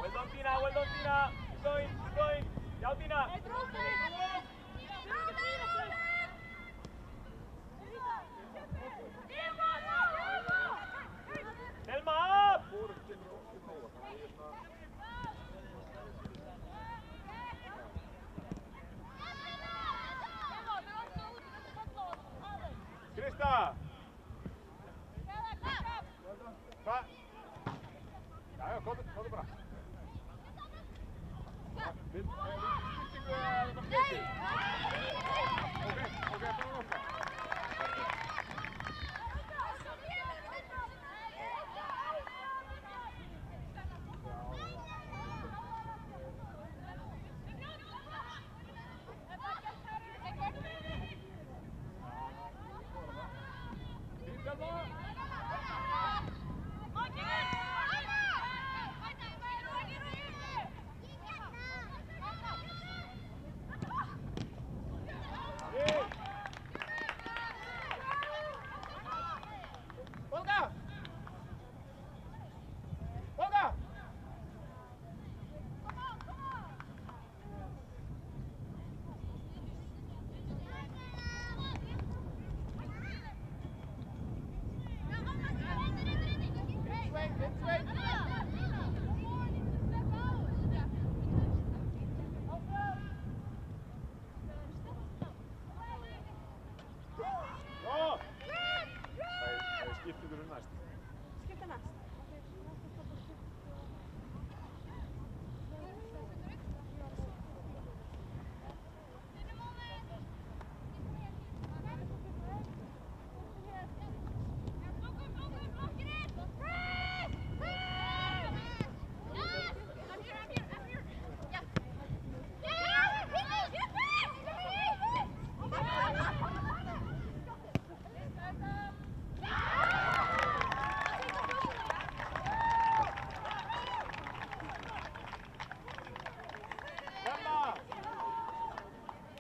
S6: Well done, Tina. Keep going. Ciao, Tina. Selma up.
S4: Krista! Va? Ja, kom det bra. Okej, bra.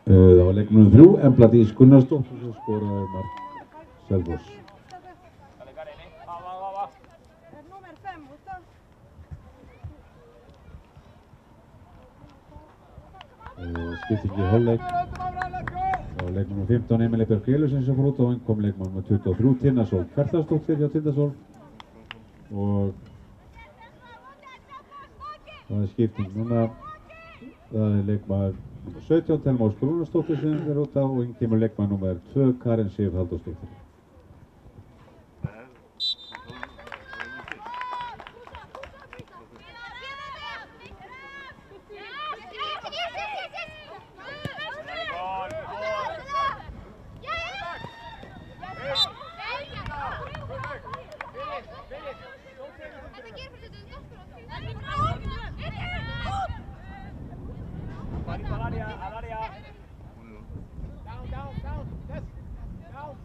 S2: Það var leikmennum 3, Embla Dís Gunnarsdóttir sem skoraði mark Selfoss.
S6: Dale, Karen, va.
S5: Númer 5, usted.
S2: Skipting í hálfleik. Það var leikmennum 15, Emilie Björk Elísson sem fór út og inn kom leikmennum 23, Tinnarsól Ferðarsdóttir hjá Tindasól. Og það er skipting núna. Það er leikmaður 17, Telma Ósk Rúnarsdóttir sem er út af og inn kemur leikmaður númer 2, Karen Sif Halldórsdóttir.
S3: Al área. Down. Yes. Down.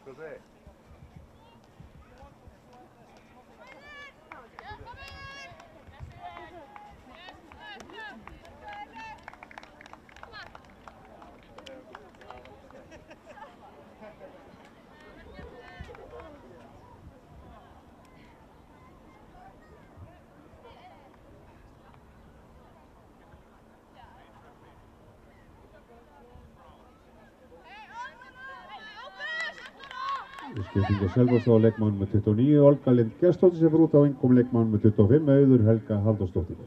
S4: Cos'è?
S2: Skipting á Selfoss á leikmann með 29, Olga Lind Gestsdóttir sem fór út á innkom leikmann með 25, Auður Helga Halldórsdóttir.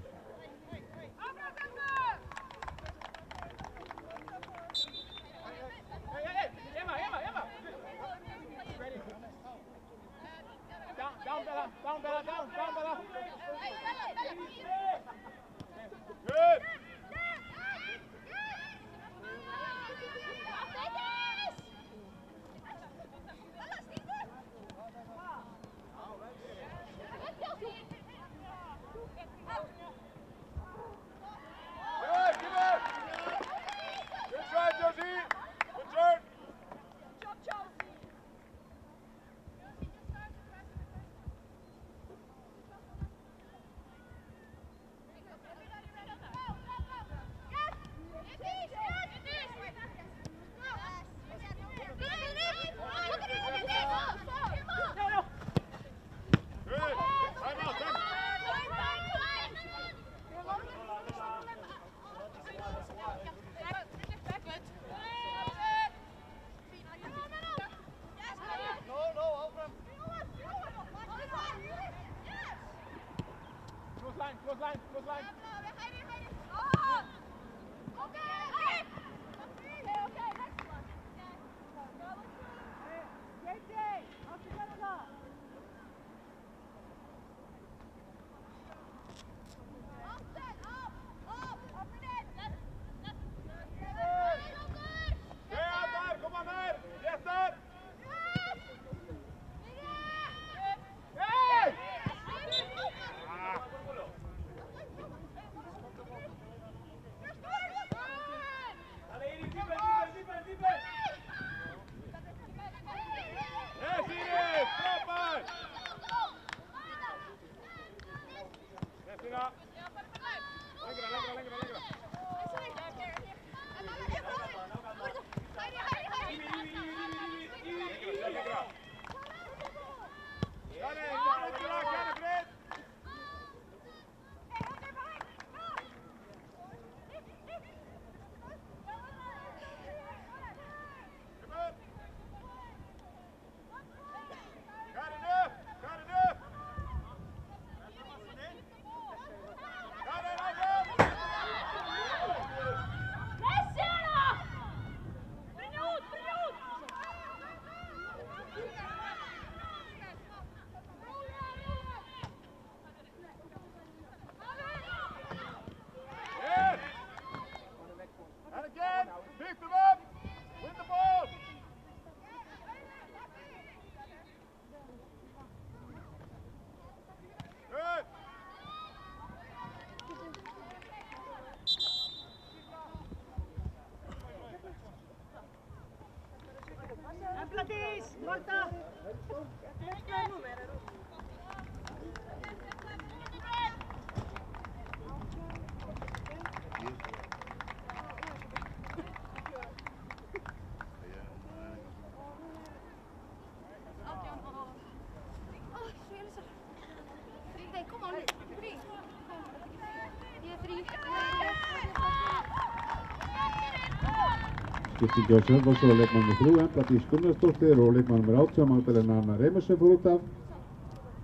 S2: Skipting á Selfoss á leikmann með 3, Embla Dís Gunnarsdóttir og leikmann með 18, Magdalena Anna Reimers sem fór út af.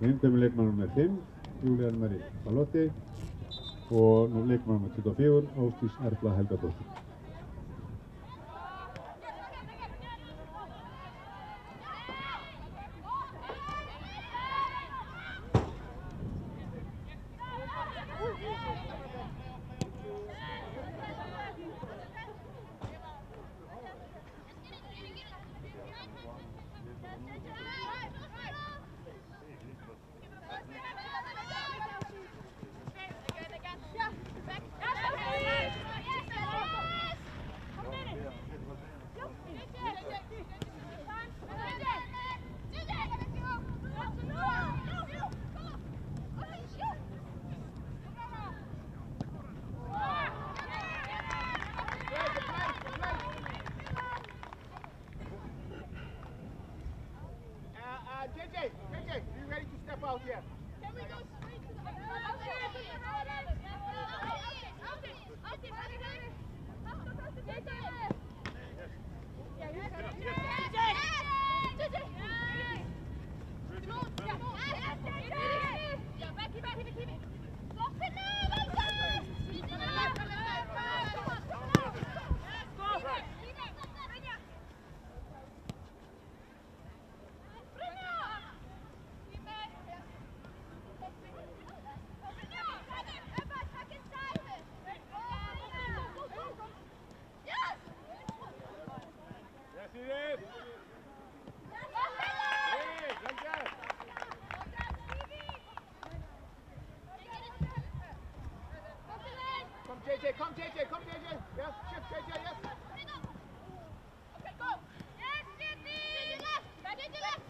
S2: Innkomin leikmann með 5, Júlíana Marí Balotti og nú leikmann með 24, Ásdís Erla Helgadóttir.
S3: JJ, you ready to step out here?
S5: Can we go straight to the
S3: Come JJ, yes, shift JJ, yes.
S5: Okay, go. Yes, JJ left. JJ left.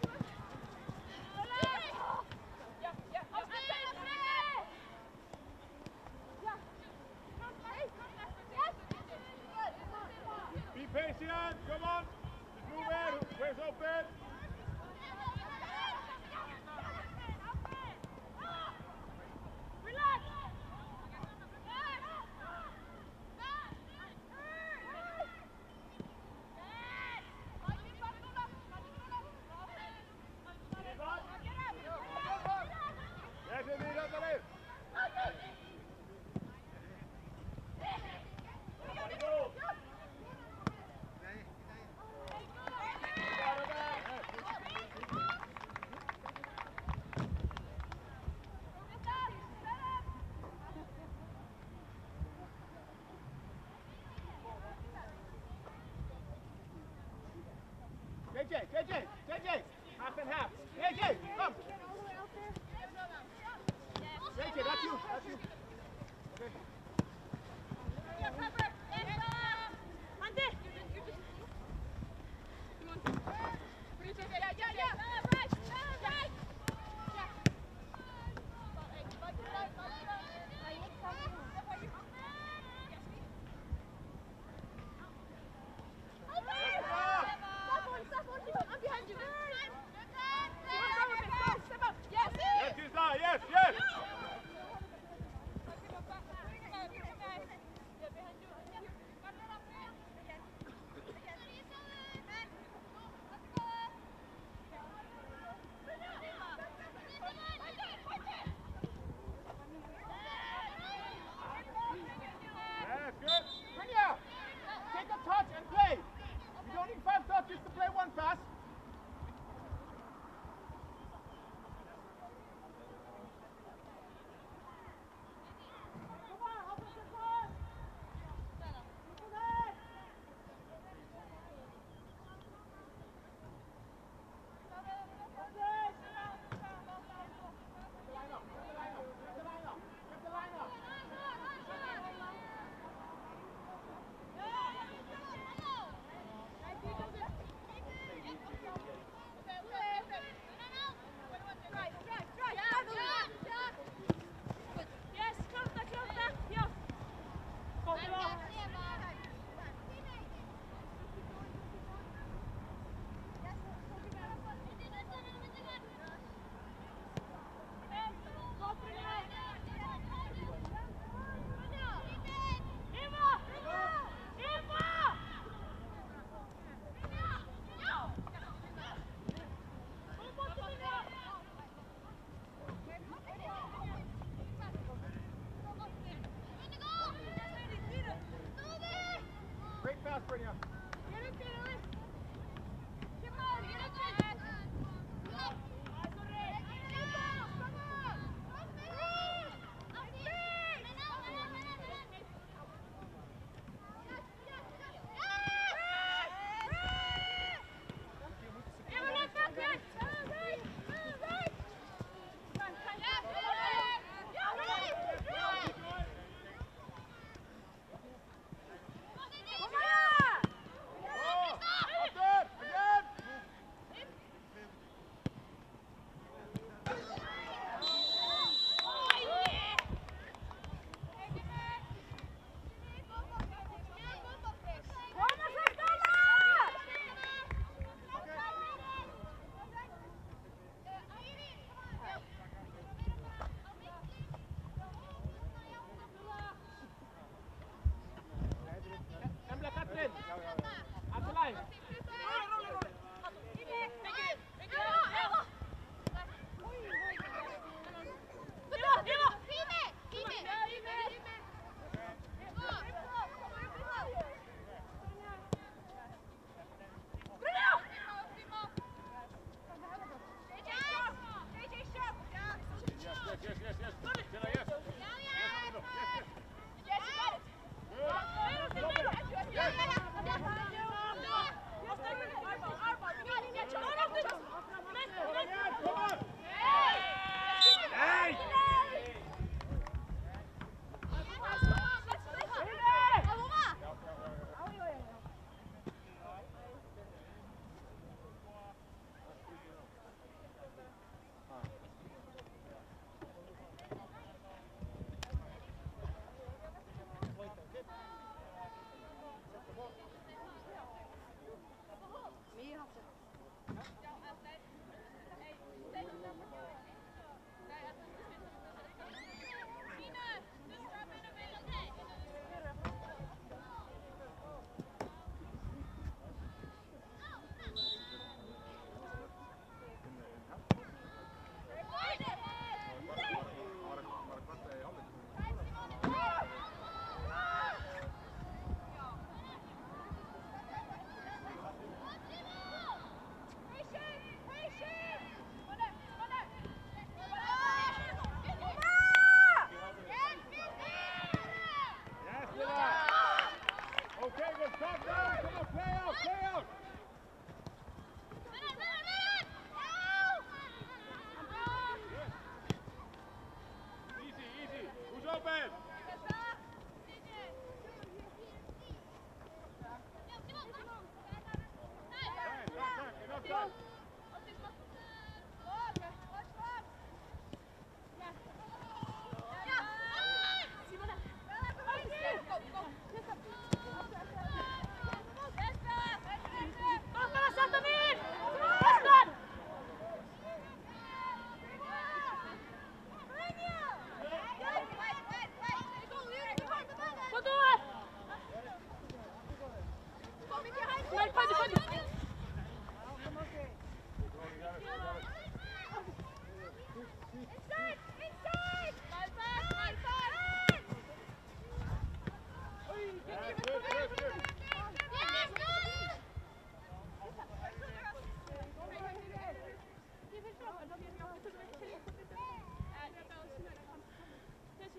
S4: Be patient, come on. Just move in, where's open?
S5: Relax.
S4: Yes, Emil, ándale.
S3: JJ, half and half. JJ, come. JJ, that's you. Okay.
S4: Yes, Krista, yes, yes.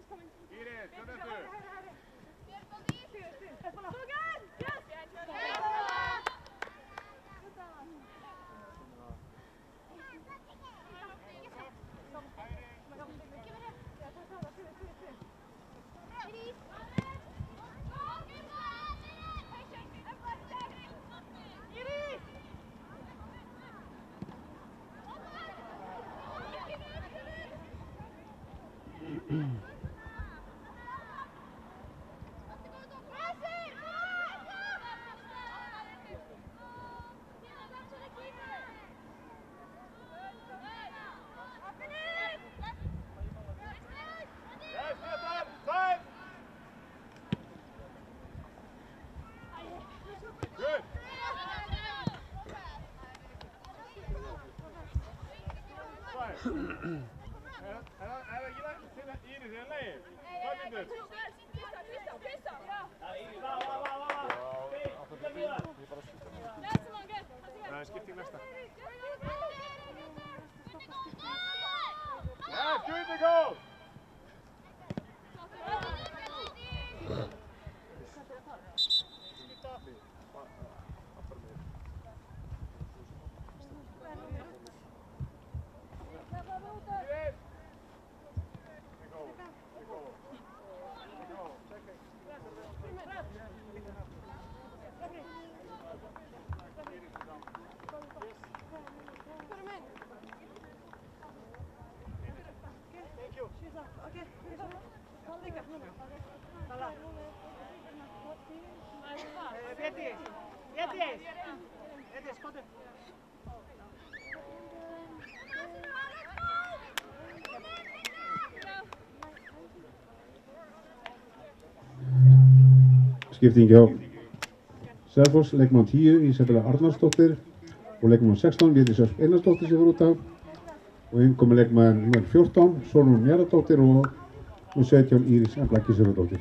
S4: Íris, gjörðu þetta!
S2: Skipting hjá Selfoss, leikmann 10 Ísabella Arnarsdóttir og leikmann 16 Védís Ösp Einarsdóttir sem fyrir út af og innkomi leikmann nr. 14 Sólrún Mjaradóttir og nr. 17 Íris Embla Gissurardóttir.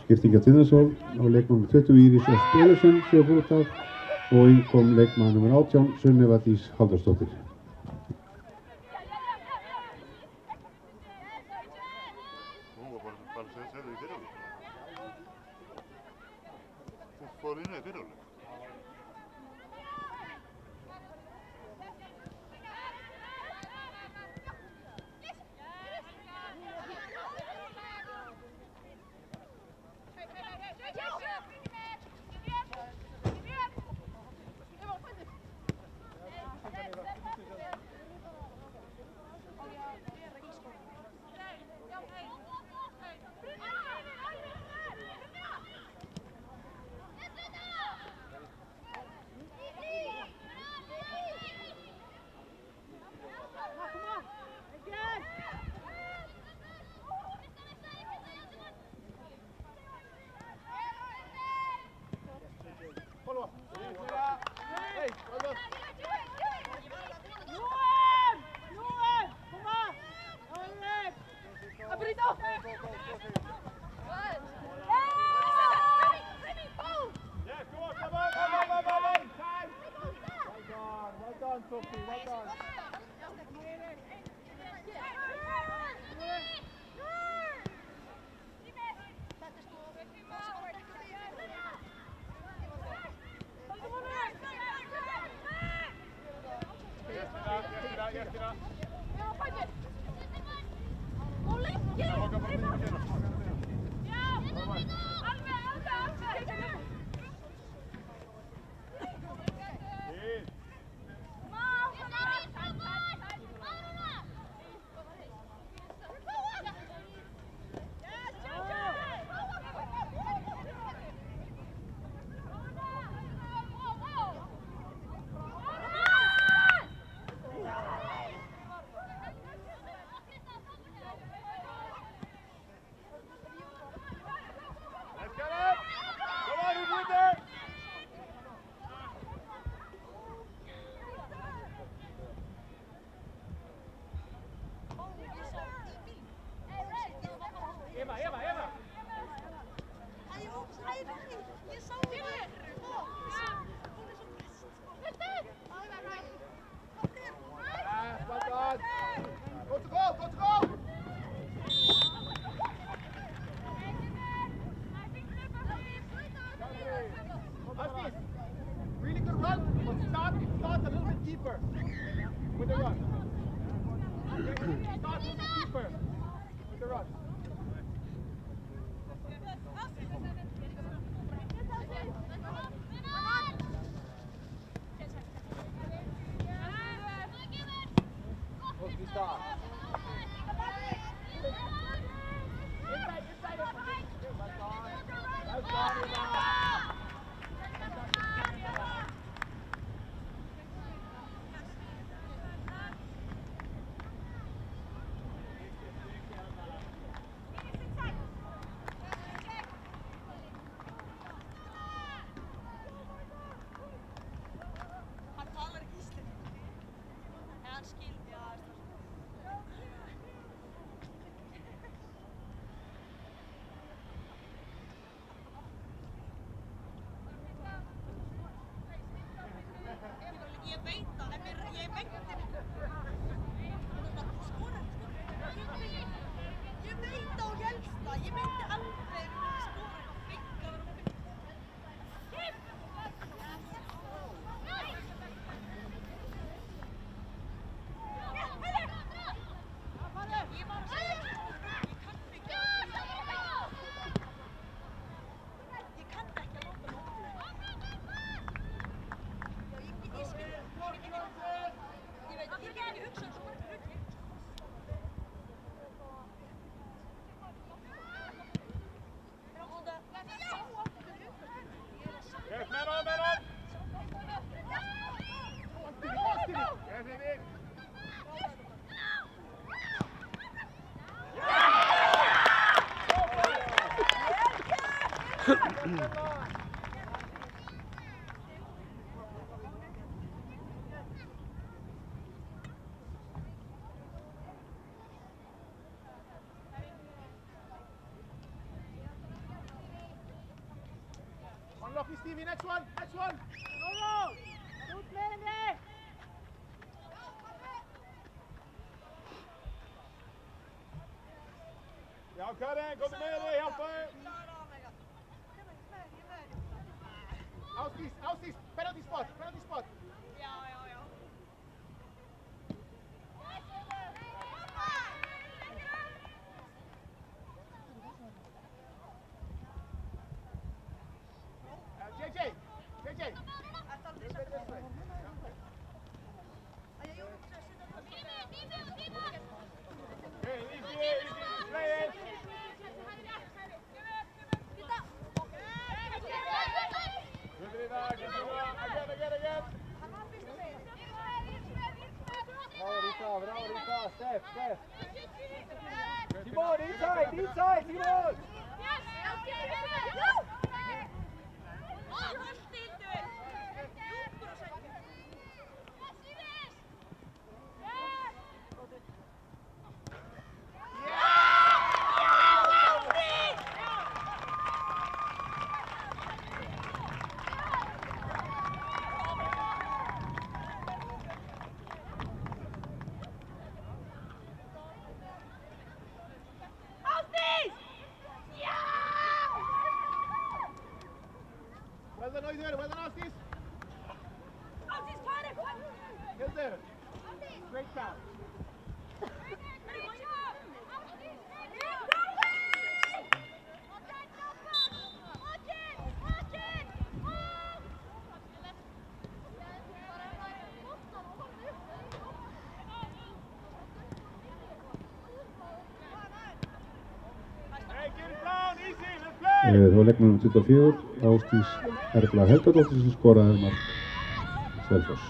S2: Skipting hjá Tindarsól á leikmann 20 Íris Ösp Einarsson sem fyrir út af og innkom leikmann nr. 18 Sunneva Dís Halldórsdóttir.
S6: Eva, Eva, Eva!
S5: Æ, óps, hæði! Ég sá þig! Hún er svo best! Viltu?
S3: Well done. Go to goal, go to goal. Husky, really good run, but start a little bit deeper with the run. Start a little bit deeper with the run. Husky start. Inside, inside. Well done, Eva.
S5: Hann talar ekki íslensku. En hann skildi að Ég veit það, en ég veit það. Skora. Ég veit það og helst það. Ég veit aldrei skora eitthvað
S4: Yes, man on, man on! Yes, it is.
S3: Unlucky Stevie, next one, next one. No. Don't play in there.
S4: Já, Karen, kom með þig, hjálpa þig!
S3: Ásdís, penalty spot.
S5: Já.
S3: JJ.
S5: Þetta aldrei sagt það. Æ, ég gjorde það.
S4: Okay, easy, play it! Good, Rita, again.
S3: Bravo, Rita. Steph. Timon, inside, Timon. Well done, Ásdís. Hildur. Great pass.
S4: Hey, get it down, easy, let's play!
S2: Þá er leikmannum 24, Ásdís Erla Helgadóttir sem skoraði mark Selfoss.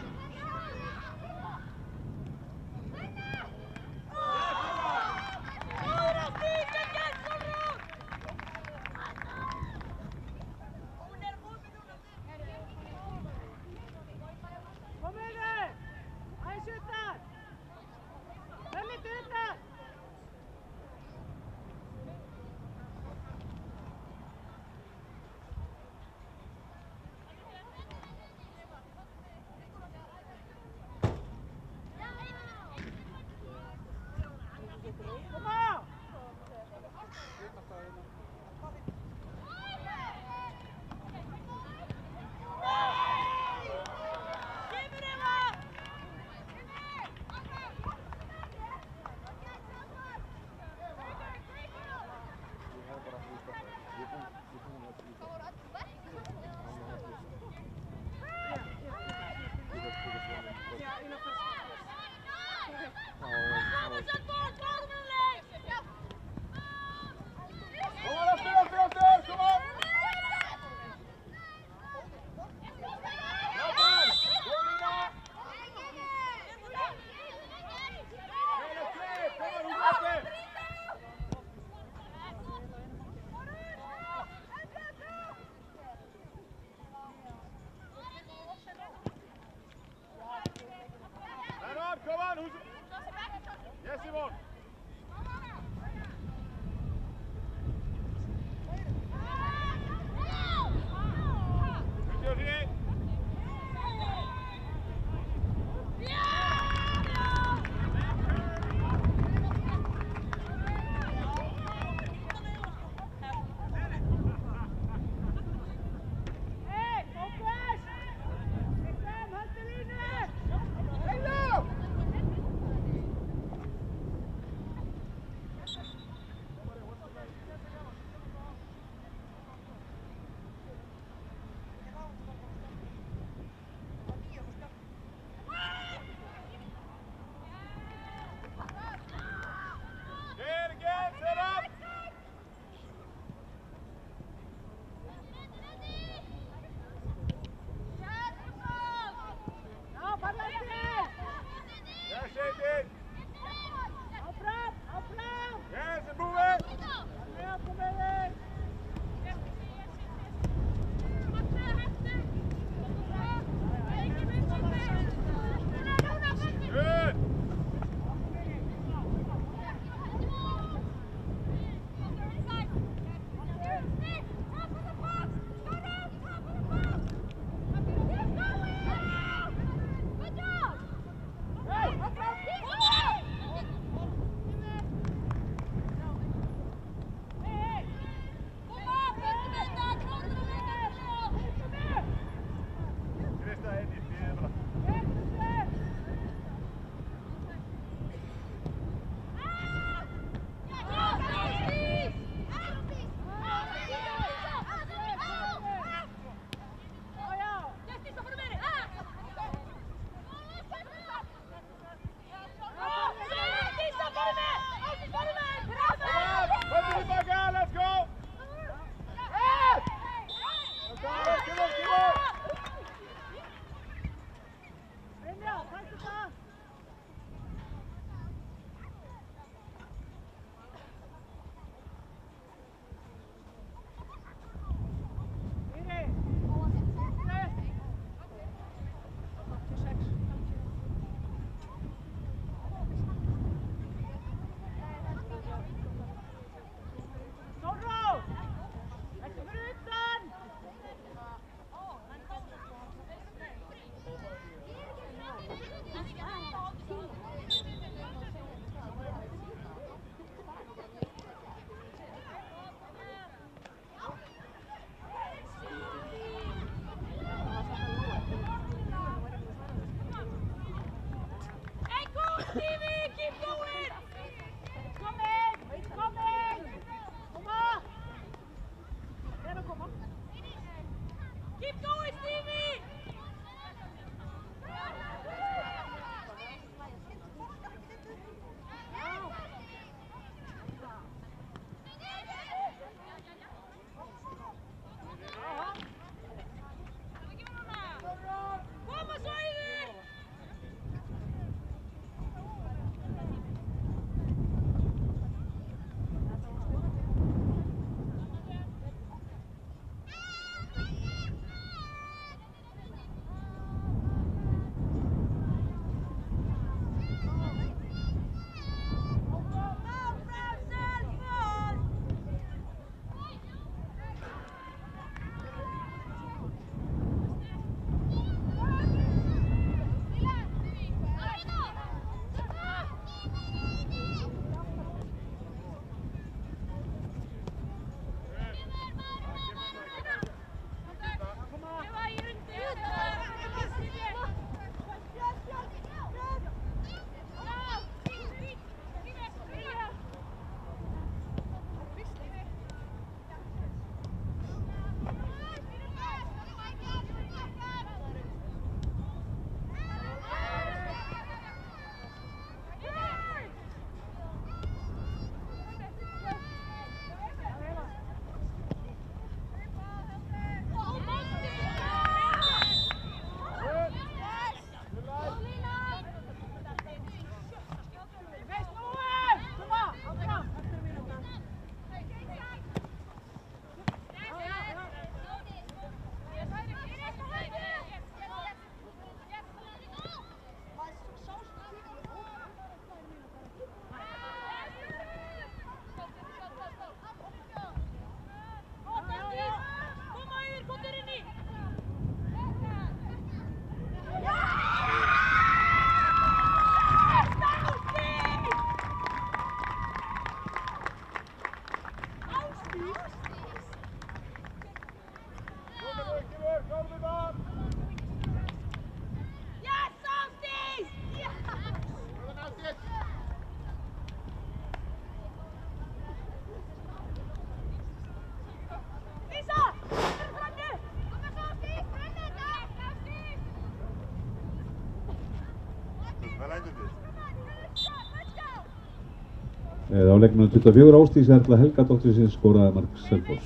S2: Á leiknum 24 Ásdís Erla Helgadóttir sem skoraði mark Selfoss.